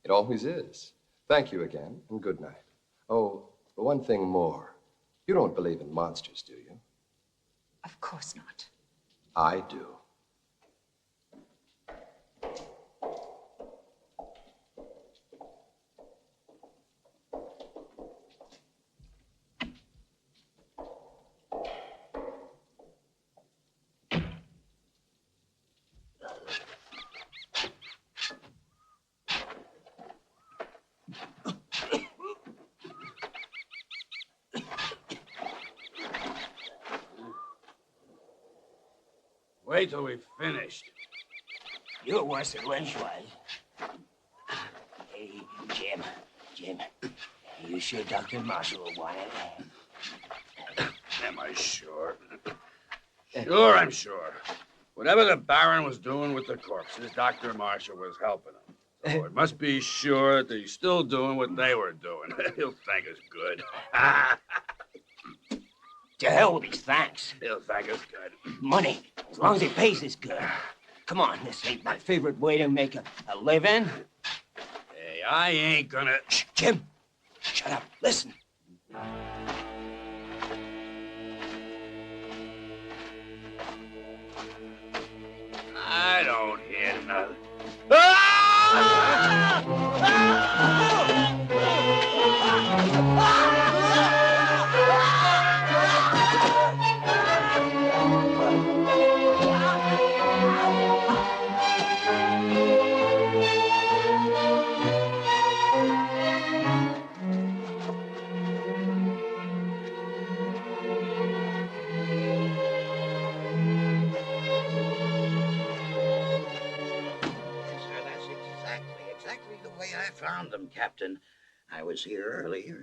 It always is. Thank you again, and good night. Oh, one thing more. You don't believe in monsters, do you? Of course not. I do. Wait till we've finished. You're worse than Lynch was. Hey, Jim, you sure Dr. Marshall will want it? Am I sure? Sure, I'm sure. Whatever the Baron was doing with the corpses, Dr. Marshall was helping him. So it must be sure that he's still doing what they were doing. He'll thank us good. To hell with his thanks. He'll thank us good. Money, as long as he pays us good. Come on, this ain't my favorite way to make a living. Hey, I ain't gonna... Shh, Jim, shut up, listen. I don't hear nothing. the way I found them, Captain. I was here early,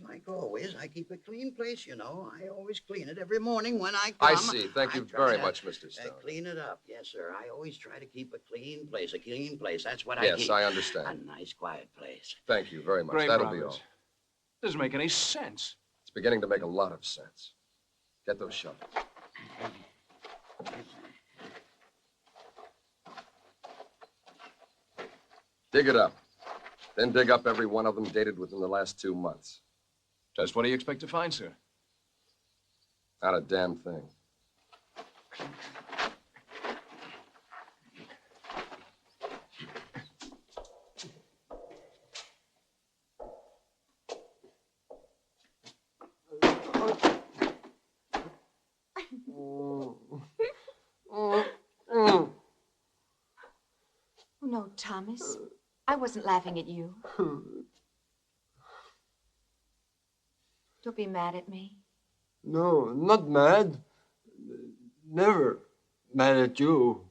like always. I keep a clean place, you know. I always clean it every morning when I come. I see. Thank you very much, Mr. Stone. Clean it up. Yes, sir. I always try to keep a clean place. That's what I keep. Yes, I understand. A nice, quiet place. Thank you very much. Great, That'll Roberts. be all. Doesn't make any sense. It's beginning to make a lot of sense. Get those shovels. Dig it up. Then dig up every one of them dated within the last 2 months. Just what do you expect to find, sir? Not a damn thing. Oh, no, Thomas. I wasn't laughing at you. Don't be mad at me. No, not mad. Never mad at you.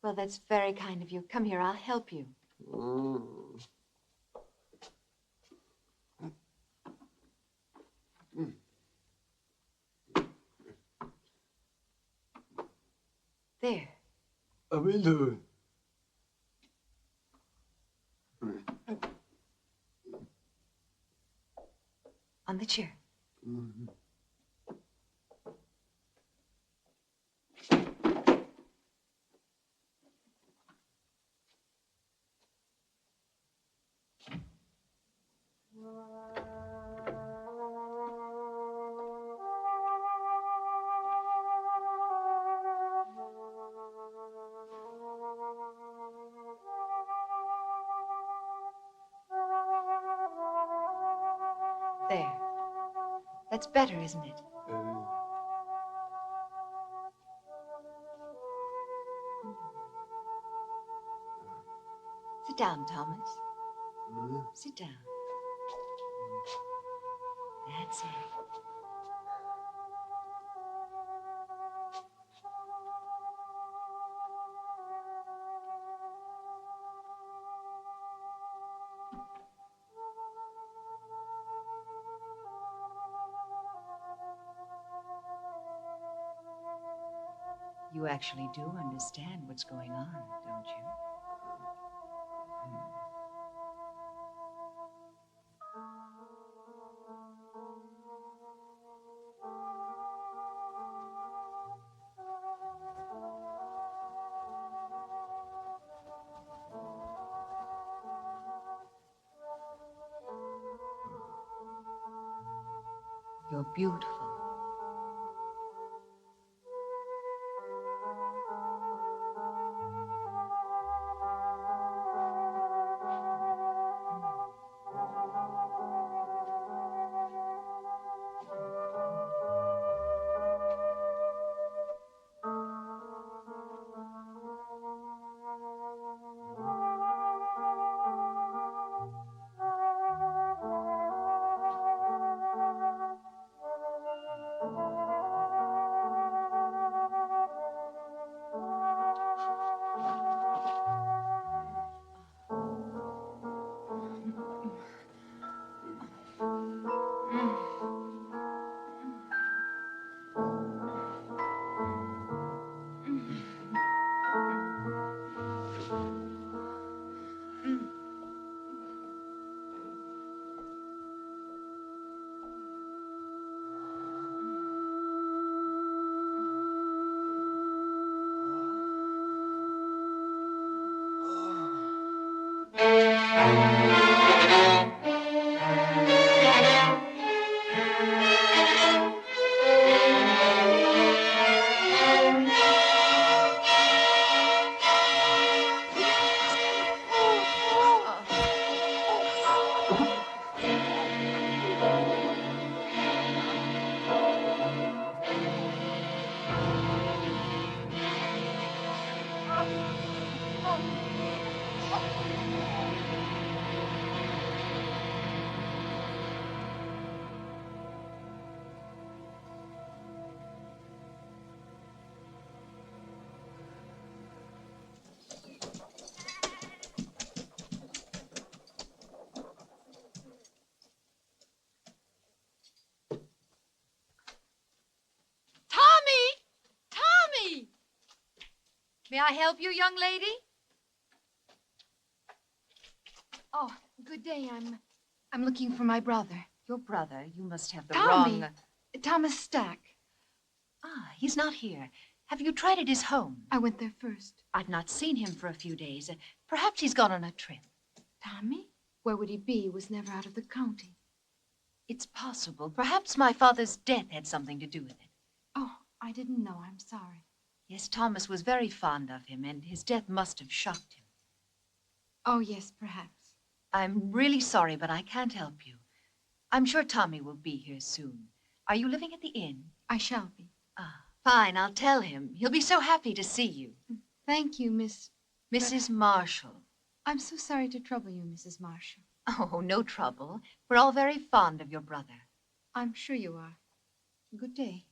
Well, that's very kind of you. Come here, I'll help you. There. I will do it. On the chair. There. That's better, isn't it? Sit down, Thomas. Sit down. That's it. You actually do understand what's going on, don't you? You're beautiful. May I help you, young lady? Oh, good day. I'm looking for my brother. Your brother? You must have the Tommy. wrong... Thomas Stack. Ah, he's not here. Have you tried at his home? I went there first. I've not seen him for a few days. Perhaps he's gone on a trip. Tommy? Where would he be? He was never out of the county. It's possible. Perhaps my father's death had something to do with it. Oh, I didn't know. I'm sorry. Yes, Thomas was very fond of him, and his death must have shocked him. Oh, yes, perhaps. I'm really sorry, but I can't help you. I'm sure Tommy will be here soon. Are you living at the inn? I shall be. Ah, fine. I'll tell him. He'll be so happy to see you. Thank you, Mrs. Marshall. I'm so sorry to trouble you, Mrs. Marshall. Oh, no trouble. We're all very fond of your brother. I'm sure you are. Good day.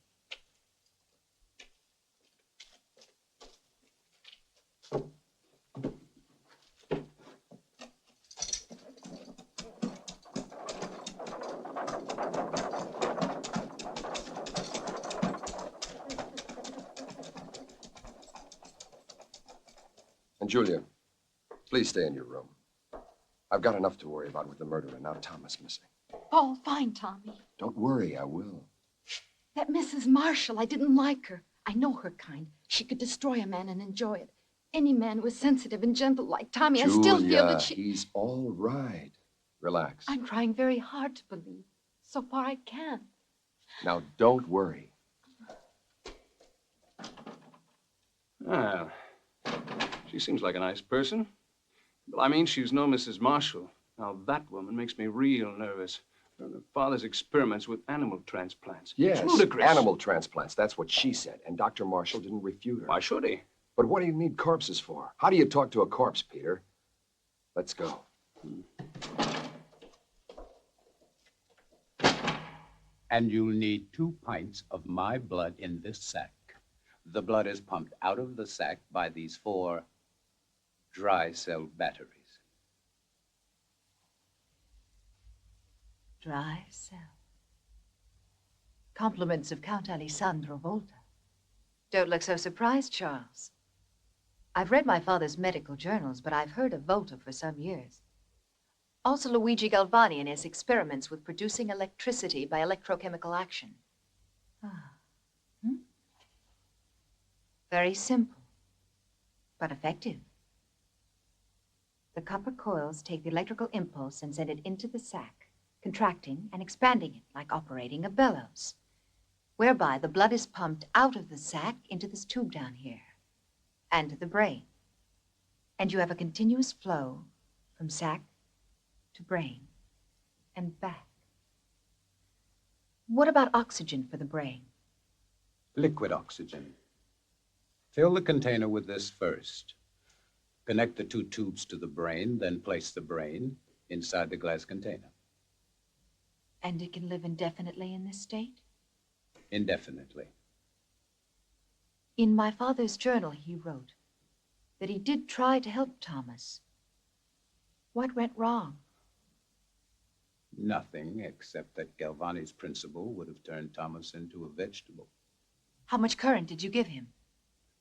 And Julia, please stay in your room. I've got enough to worry about with the murder and now Thomas missing. Oh, fine, Tommy. Don't worry, I will. That Mrs. Marshall, I didn't like her. I know her kind. She could destroy a man and enjoy it. Any man who was sensitive and gentle like Tommy, Julia, I still feel that she... he's all right. Relax. I'm trying very hard to believe. So far, I can. Now, don't worry. Well, she seems like a nice person. But I mean, she's no Mrs. Marshall. Now, that woman makes me real nervous. Her father's experiments with animal transplants. Yes, It's ludicrous. animal transplants. That's what she said. And Dr. Marshall didn't refute her. Why should he? But what do you need corpses for? How do you talk to a corpse, Peter? Let's go. And you'll need 2 pints of my blood in this sack. The blood is pumped out of the sack by these 4 dry cell batteries. Dry cell. Compliments of Count Alessandro Volta. Don't look so surprised, Charles. I've read my father's medical journals, but I've heard of Volta for some years. Also Luigi Galvani and his experiments with producing electricity by electrochemical action. Very simple, but effective. The copper coils take the electrical impulse and send it into the sac, contracting and expanding it like operating a bellows, whereby the blood is pumped out of the sac into this tube down here and to the brain. And you have a continuous flow from sac to brain and back. What about oxygen for the brain? Liquid oxygen. Fill the container with this first. Connect the 2 tubes to the brain, then place the brain inside the glass container. And it can live indefinitely in this state? Indefinitely. In my father's journal, he wrote that he did try to help Thomas. What went wrong? Nothing, except that Galvani's principle would have turned Thomas into a vegetable. How much current did you give him?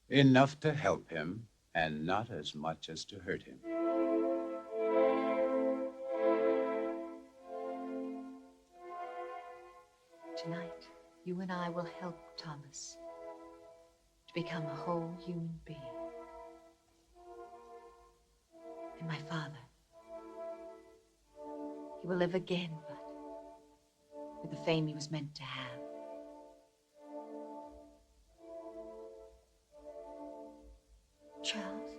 Enough to help him, and not as much as to hurt him. Tonight, you and I will help Thomas to become a whole human being. And my father, he will live again, but with the fame he was meant to have. Charles?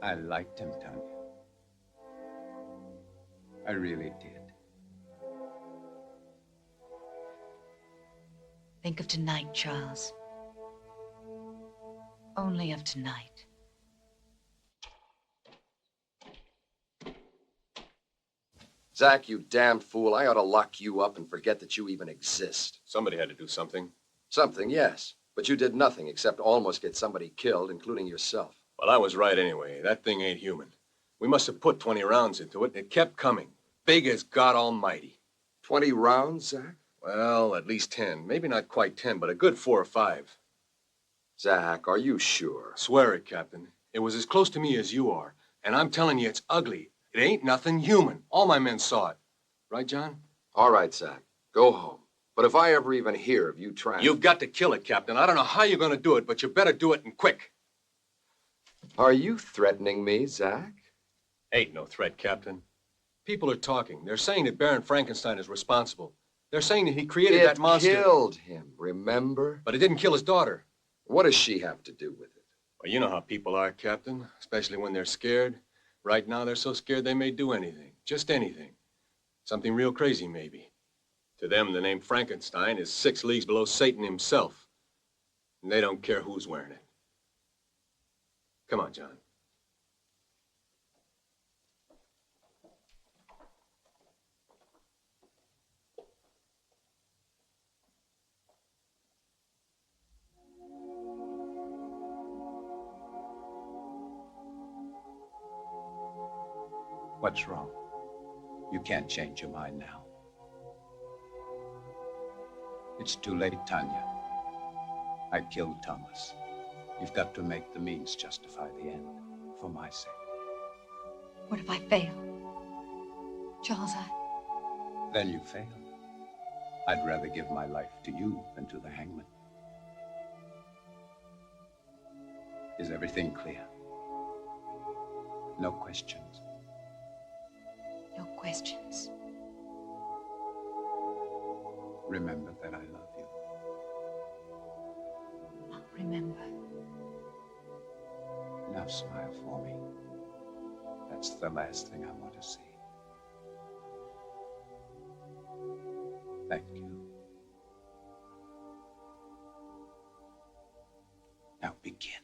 I liked him, Tanya. I really did. Think of tonight, Charles. Only of tonight. Zach, you damn fool. I ought to lock you up and forget that you even exist. Somebody had to do something. Something, yes. But you did nothing except almost get somebody killed, including yourself. Well, I was right anyway. That thing ain't human. We must have put 20 rounds into it, and it kept coming. Big as God Almighty. 20 rounds, Zach? Well, at least 10. Maybe not quite 10, but a good 4 or 5. Zach, are you sure? Swear it, Captain. It was as close to me as you are. And I'm telling you, it's ugly. It ain't nothing human. All my men saw it. Right, John? All right, Zach. Go home. But if I ever even hear of you trying... You've got to kill it, Captain. I don't know how you're going to do it, but you better do it and quick. Are you threatening me, Zach? Ain't no threat, Captain. People are talking. They're saying that Baron Frankenstein is responsible. They're saying that he created that monster. It killed him, remember? But it didn't kill his daughter. What does she have to do with it? Well, you know how people are, Captain, especially when they're scared. Right now, they're so scared they may do anything. Just anything. Something real crazy, maybe. To them, the name Frankenstein is 6 leagues below Satan himself. And they don't care who's wearing it. Come on, John. What's wrong? You can't change your mind now. It's too late, Tanya. I killed Thomas. You've got to make the means justify the end, for my sake. What if I fail? Charles, Then you fail. I'd rather give my life to you than to the hangman. Is everything clear? No questions. No questions. Remember that I love you. I'll remember. Now smile for me. That's the last thing I want to see. Thank you. Now begin.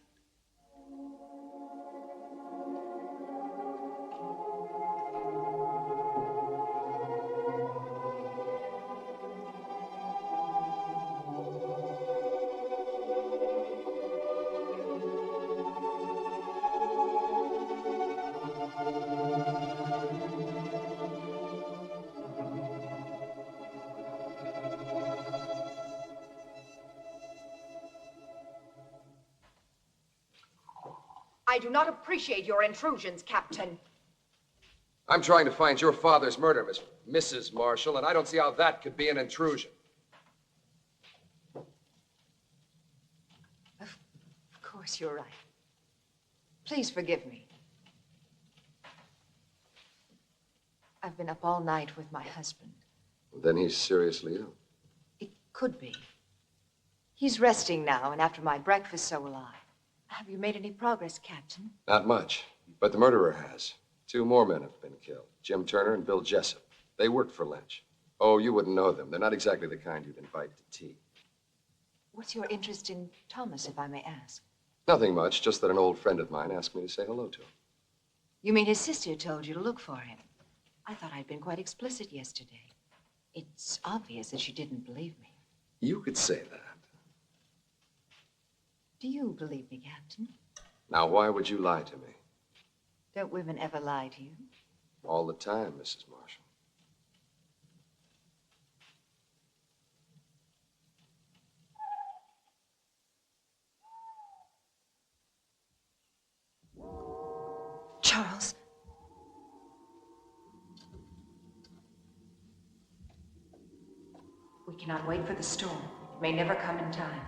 I do not appreciate your intrusions, Captain. I'm trying to find your father's murder, Mrs. Marshall, and I don't see how that could be an intrusion. Of course, you're right. Please forgive me. I've been up all night with my husband. Then he's seriously ill. It could be. He's resting now, and after my breakfast, so will I. Have you made any progress, Captain? Not much, but the murderer has. 2 more men have been killed, Jim Turner and Bill Jessup. They worked for Lynch. Oh, you wouldn't know them. They're not exactly the kind you'd invite to tea. What's your interest in Thomas, if I may ask? Nothing much, just that an old friend of mine asked me to say hello to him. You mean his sister told you to look for him? I thought I'd been quite explicit yesterday. It's obvious that she didn't believe me. You could say that. Do you believe me, Captain? Now, why would you lie to me? Don't women ever lie to you? All the time, Mrs. Marshall. Charles. We cannot wait for the storm. It may never come in time.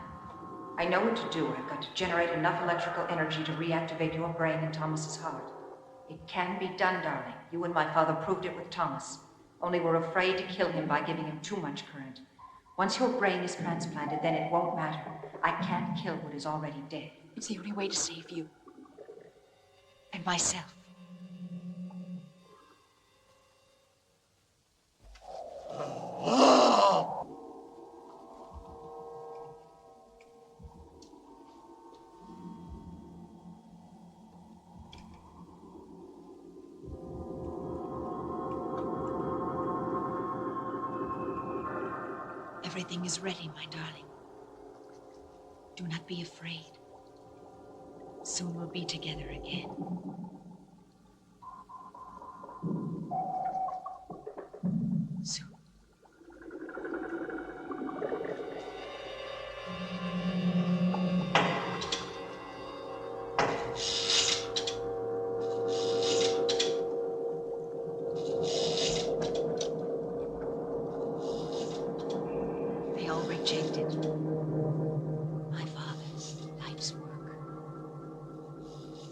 I know what to do. I've got to generate enough electrical energy to reactivate your brain and Thomas's heart. It can be done, darling. You and my father proved it with Thomas. Only we're afraid to kill him by giving him too much current. Once your brain is transplanted, then it won't matter. I can't kill what is already dead. It's the only way to save you. And myself. Everything is ready, my darling. Do not be afraid. Soon we'll be together again. Soon. They all rejected my father's life's work.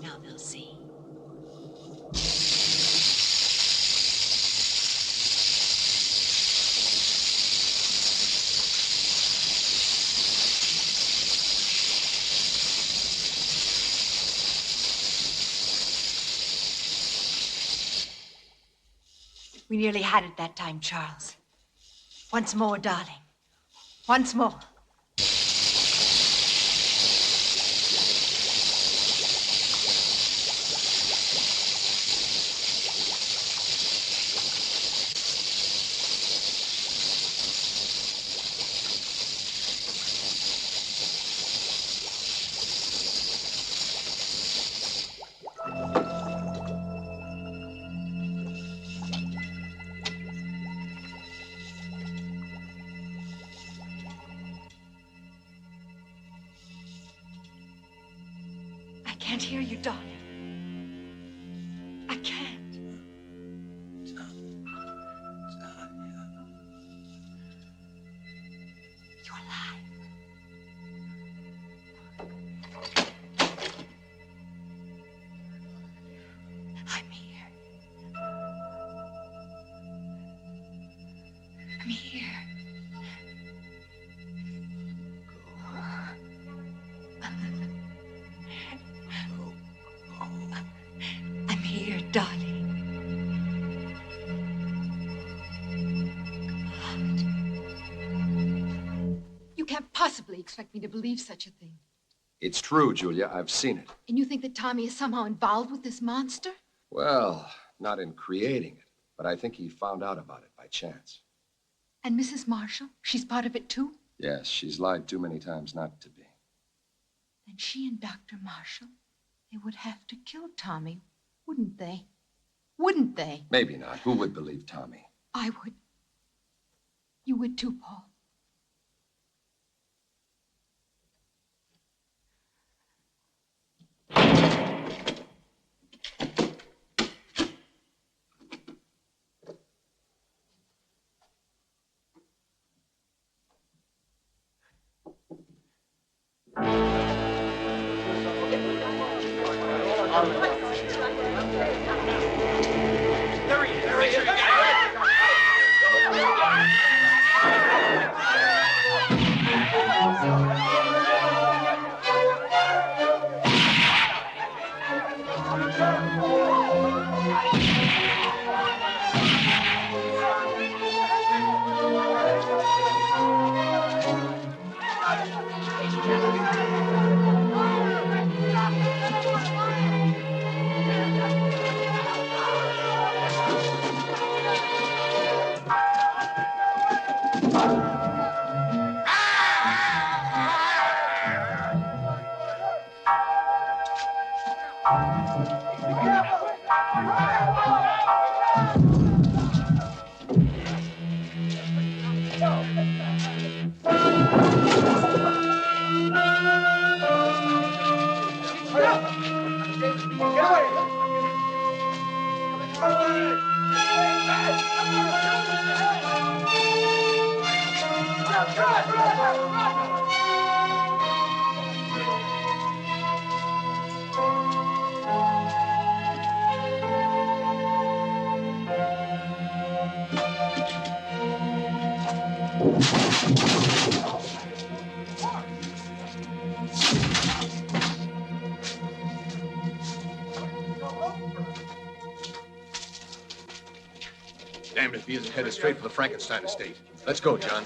Now they'll see. We nearly had it that time, Charles. Once more, darling. Once more. I can't hear you, darling. I can't. You're alive. I'm here. I'm here. I'm here, darling. You can't possibly expect me to believe such a thing. It's true, Julia. I've seen it. And you think that Tommy is somehow involved with this monster? Well, not in creating it, but I think he found out about it by chance. And Mrs. Marshall? She's part of it, too? Yes, she's lied too many times not to be. Then she and Dr. Marshall, they would have to kill Tommy, wouldn't they? Wouldn't they? Maybe not. Who would believe Tommy? I would. You would too, Paul. Damned if he isn't headed straight for the Frankenstein estate. Let's go, John.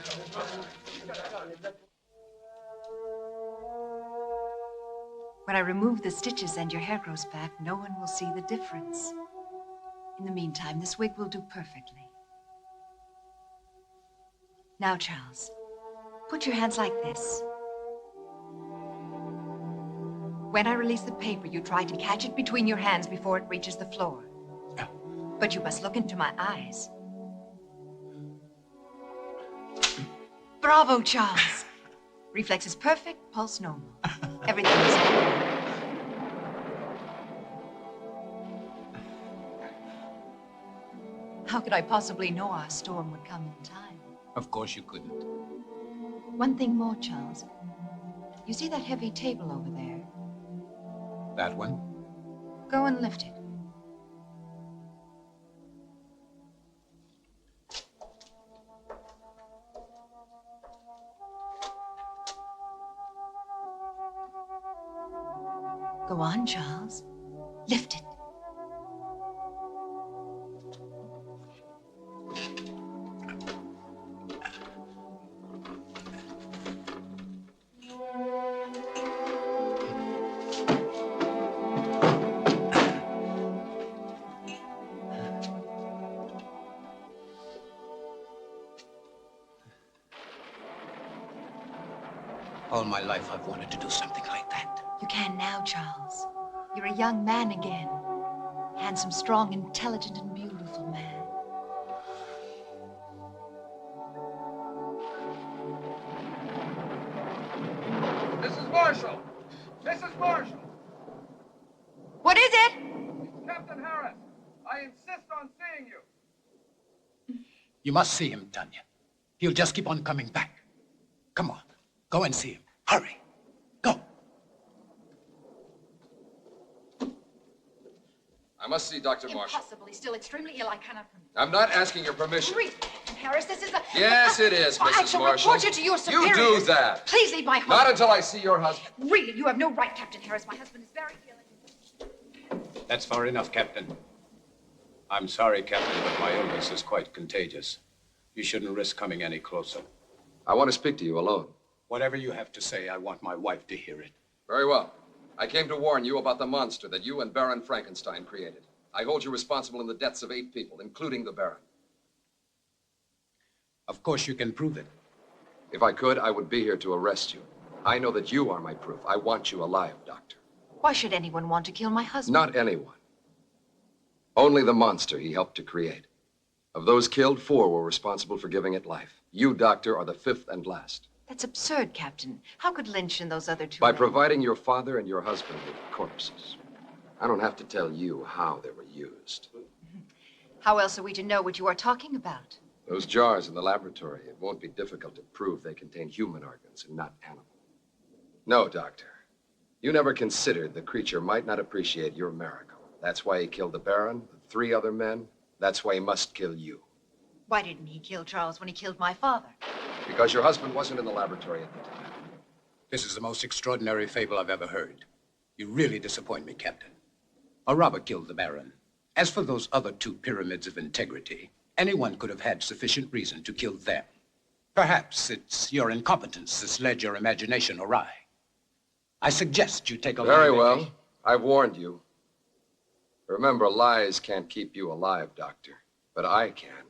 When I remove the stitches and your hair grows back, no one will see the difference. In the meantime, this wig will do perfectly. Now, Charles, put your hands like this. When I release the paper, you try to catch it between your hands before it reaches the floor. But you must look into my eyes. Bravo, Charles. Reflex is perfect, pulse normal. Everything is normal. How could I possibly know our storm would come in time? Of course you couldn't. One thing more, Charles. You see that heavy table over there? That one? Go and lift it. Go on, Charles. Lift it. All my life I've wanted to do something like that. You can now, Charles. You're a young man again. Handsome, strong, intelligent, and beautiful man. Mrs. Marshall! Mrs. Marshall! What is it? It's Captain Harris. I insist on seeing you. You must see him, Tanya. He'll just keep on coming back. Come on, go and see him. Hurry. I must see Dr. Marshall. Impossible. He's still extremely ill. I cannot permit. I'm not asking your permission. Really, Captain Harris, this is a... Yes, it is, I Mrs. shall Marshall. report you to your superiors. You do that. Please leave my home. Not until I see your husband. Really, you have no right, Captain Harris. My husband is very ill. That's far enough, Captain. I'm sorry, Captain, but my illness is quite contagious. You shouldn't risk coming any closer. I want to speak to you alone. Whatever you have to say, I want my wife to hear it. Very well. I came to warn you about the monster that you and Baron Frankenstein created. I hold you responsible in the deaths of 8 people, including the Baron. Of course you can prove it. If I could, I would be here to arrest you. I know that you are my proof. I want you alive, Doctor. Why should anyone want to kill my husband? Not anyone. Only the monster he helped to create. Of those killed, 4 were responsible for giving it life. You, Doctor, are the 5th and last. That's absurd, Captain. How could Lynch and those other 2 By men... providing your father and your husband with corpses. I don't have to tell you how they were used. How else are we to know what you are talking about? Those jars in the laboratory, it won't be difficult to prove they contain human organs and not animal. No, Doctor. You never considered the creature might not appreciate your miracle. That's why he killed the Baron, the 3 other men. That's why he must kill you. Why didn't he kill Charles when he killed my father? Because your husband wasn't in the laboratory at the time. This is the most extraordinary fable I've ever heard. You really disappoint me, Captain. A robber killed the Baron. As for those other 2 pyramids of integrity, anyone could have had sufficient reason to kill them. Perhaps it's your incompetence that's led your imagination awry. I suggest you take a look. Very well. I've warned you. Remember, lies can't keep you alive, Doctor. But I can.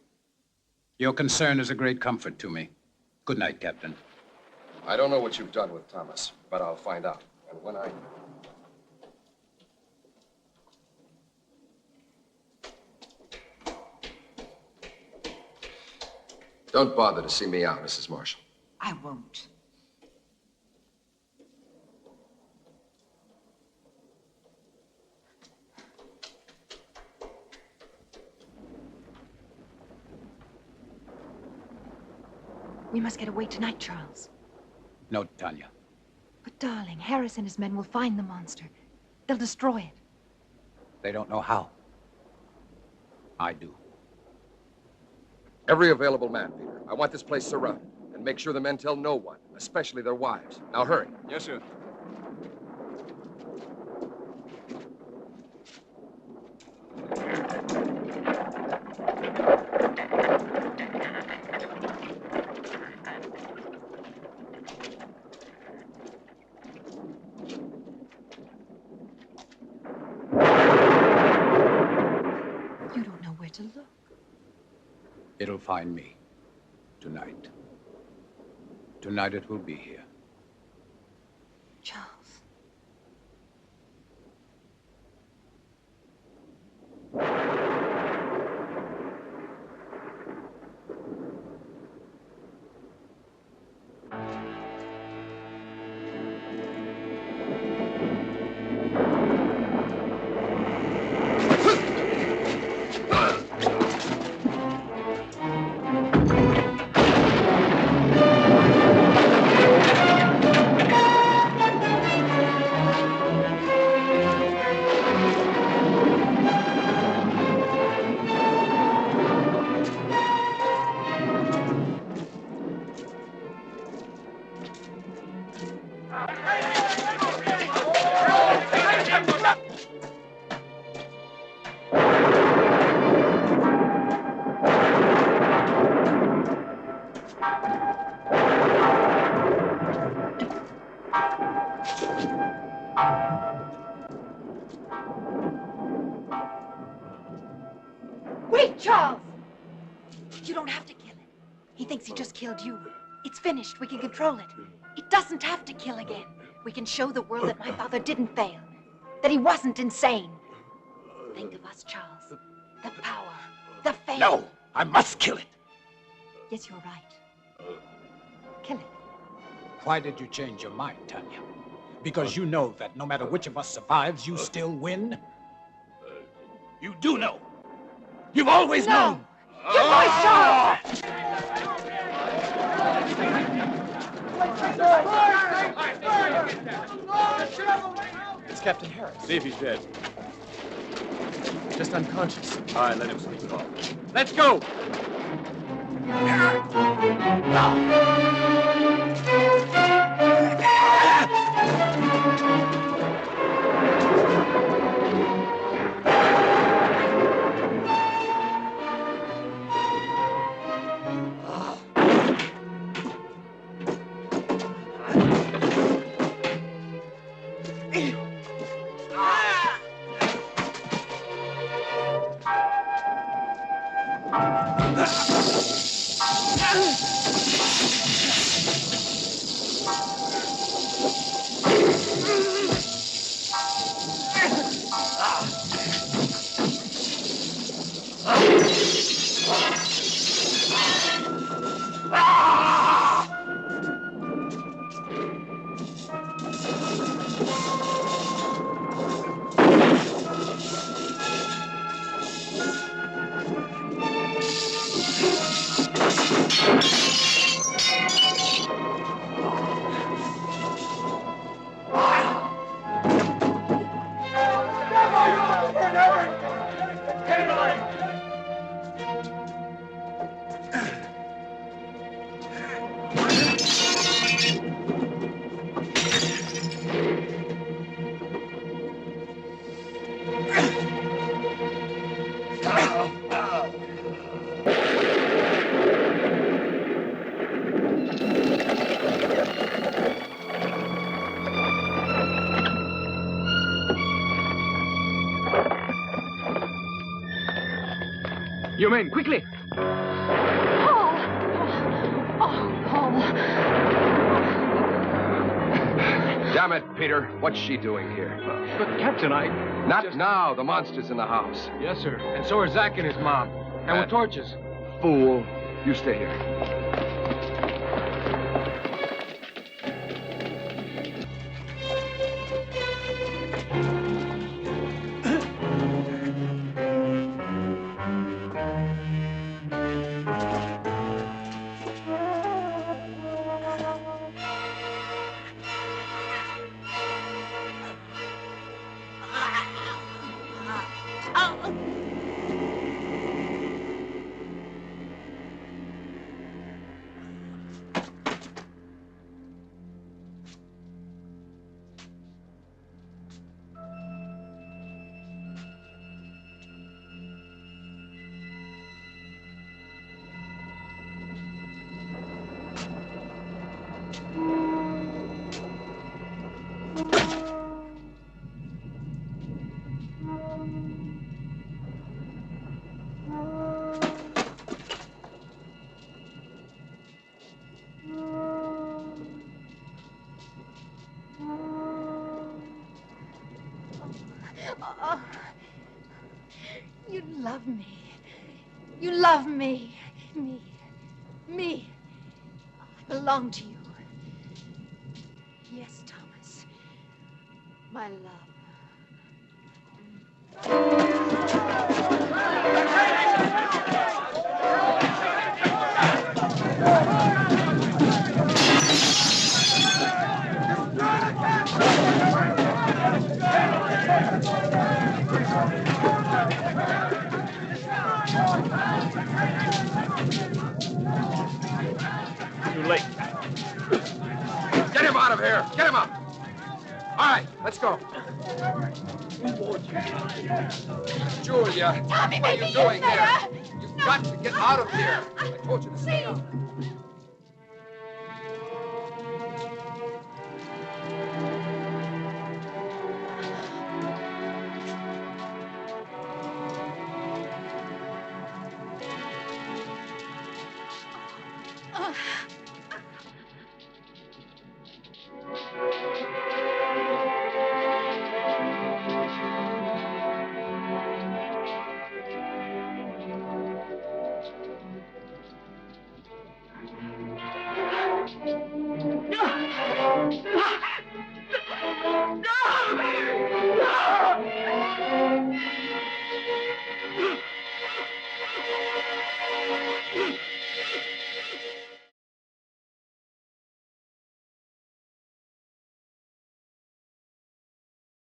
Your concern is a great comfort to me. Good night, Captain. I don't know what you've done with Thomas, but I'll find out. And when I... Don't bother to see me out, Mrs. Marshall. I won't. We must get away tonight, Charles. No, Tanya. But, darling, Harris and his men will find the monster. They'll destroy it. They don't know how. I do. Every available man, Peter. I want this place surrounded. And make sure the men tell no one, especially their wives. Now, hurry. Yes, sir. You don't know where to look. It'll find me. Tonight. Tonight it will be here. Charles. Wait, Charles! You don't have to kill him. He thinks he just killed you. It's finished. We can control it. It doesn't have to kill again. We can show the world that my father didn't fail, that he wasn't insane. Think of us, Charles. The power, the fame. No, I must kill it. Yes, you're right. Kill it. Why did you change your mind, Tanya? Because you know that no matter which of us survives, you still win? You do know. You've always known. Your voice, Charles! It's Captain Harris. See if he's dead. Just unconscious. All right, let him sleep off. Let's go! You men, quickly! Paul! Oh, Paul. Damn it, Peter. What's she doing here? But, Captain, Not now. The monster's in the house. Yes, sir. And so are Zach and his mom. And with torches. Fool. You stay here. Oh, you love me. You love me. Me. I belong to you. Yes, Thomas. My love. Too late. Get him out of here! Get him out! All right, let's go. Julia, what are you doing here? You've got to get out of here. I told you to stay out.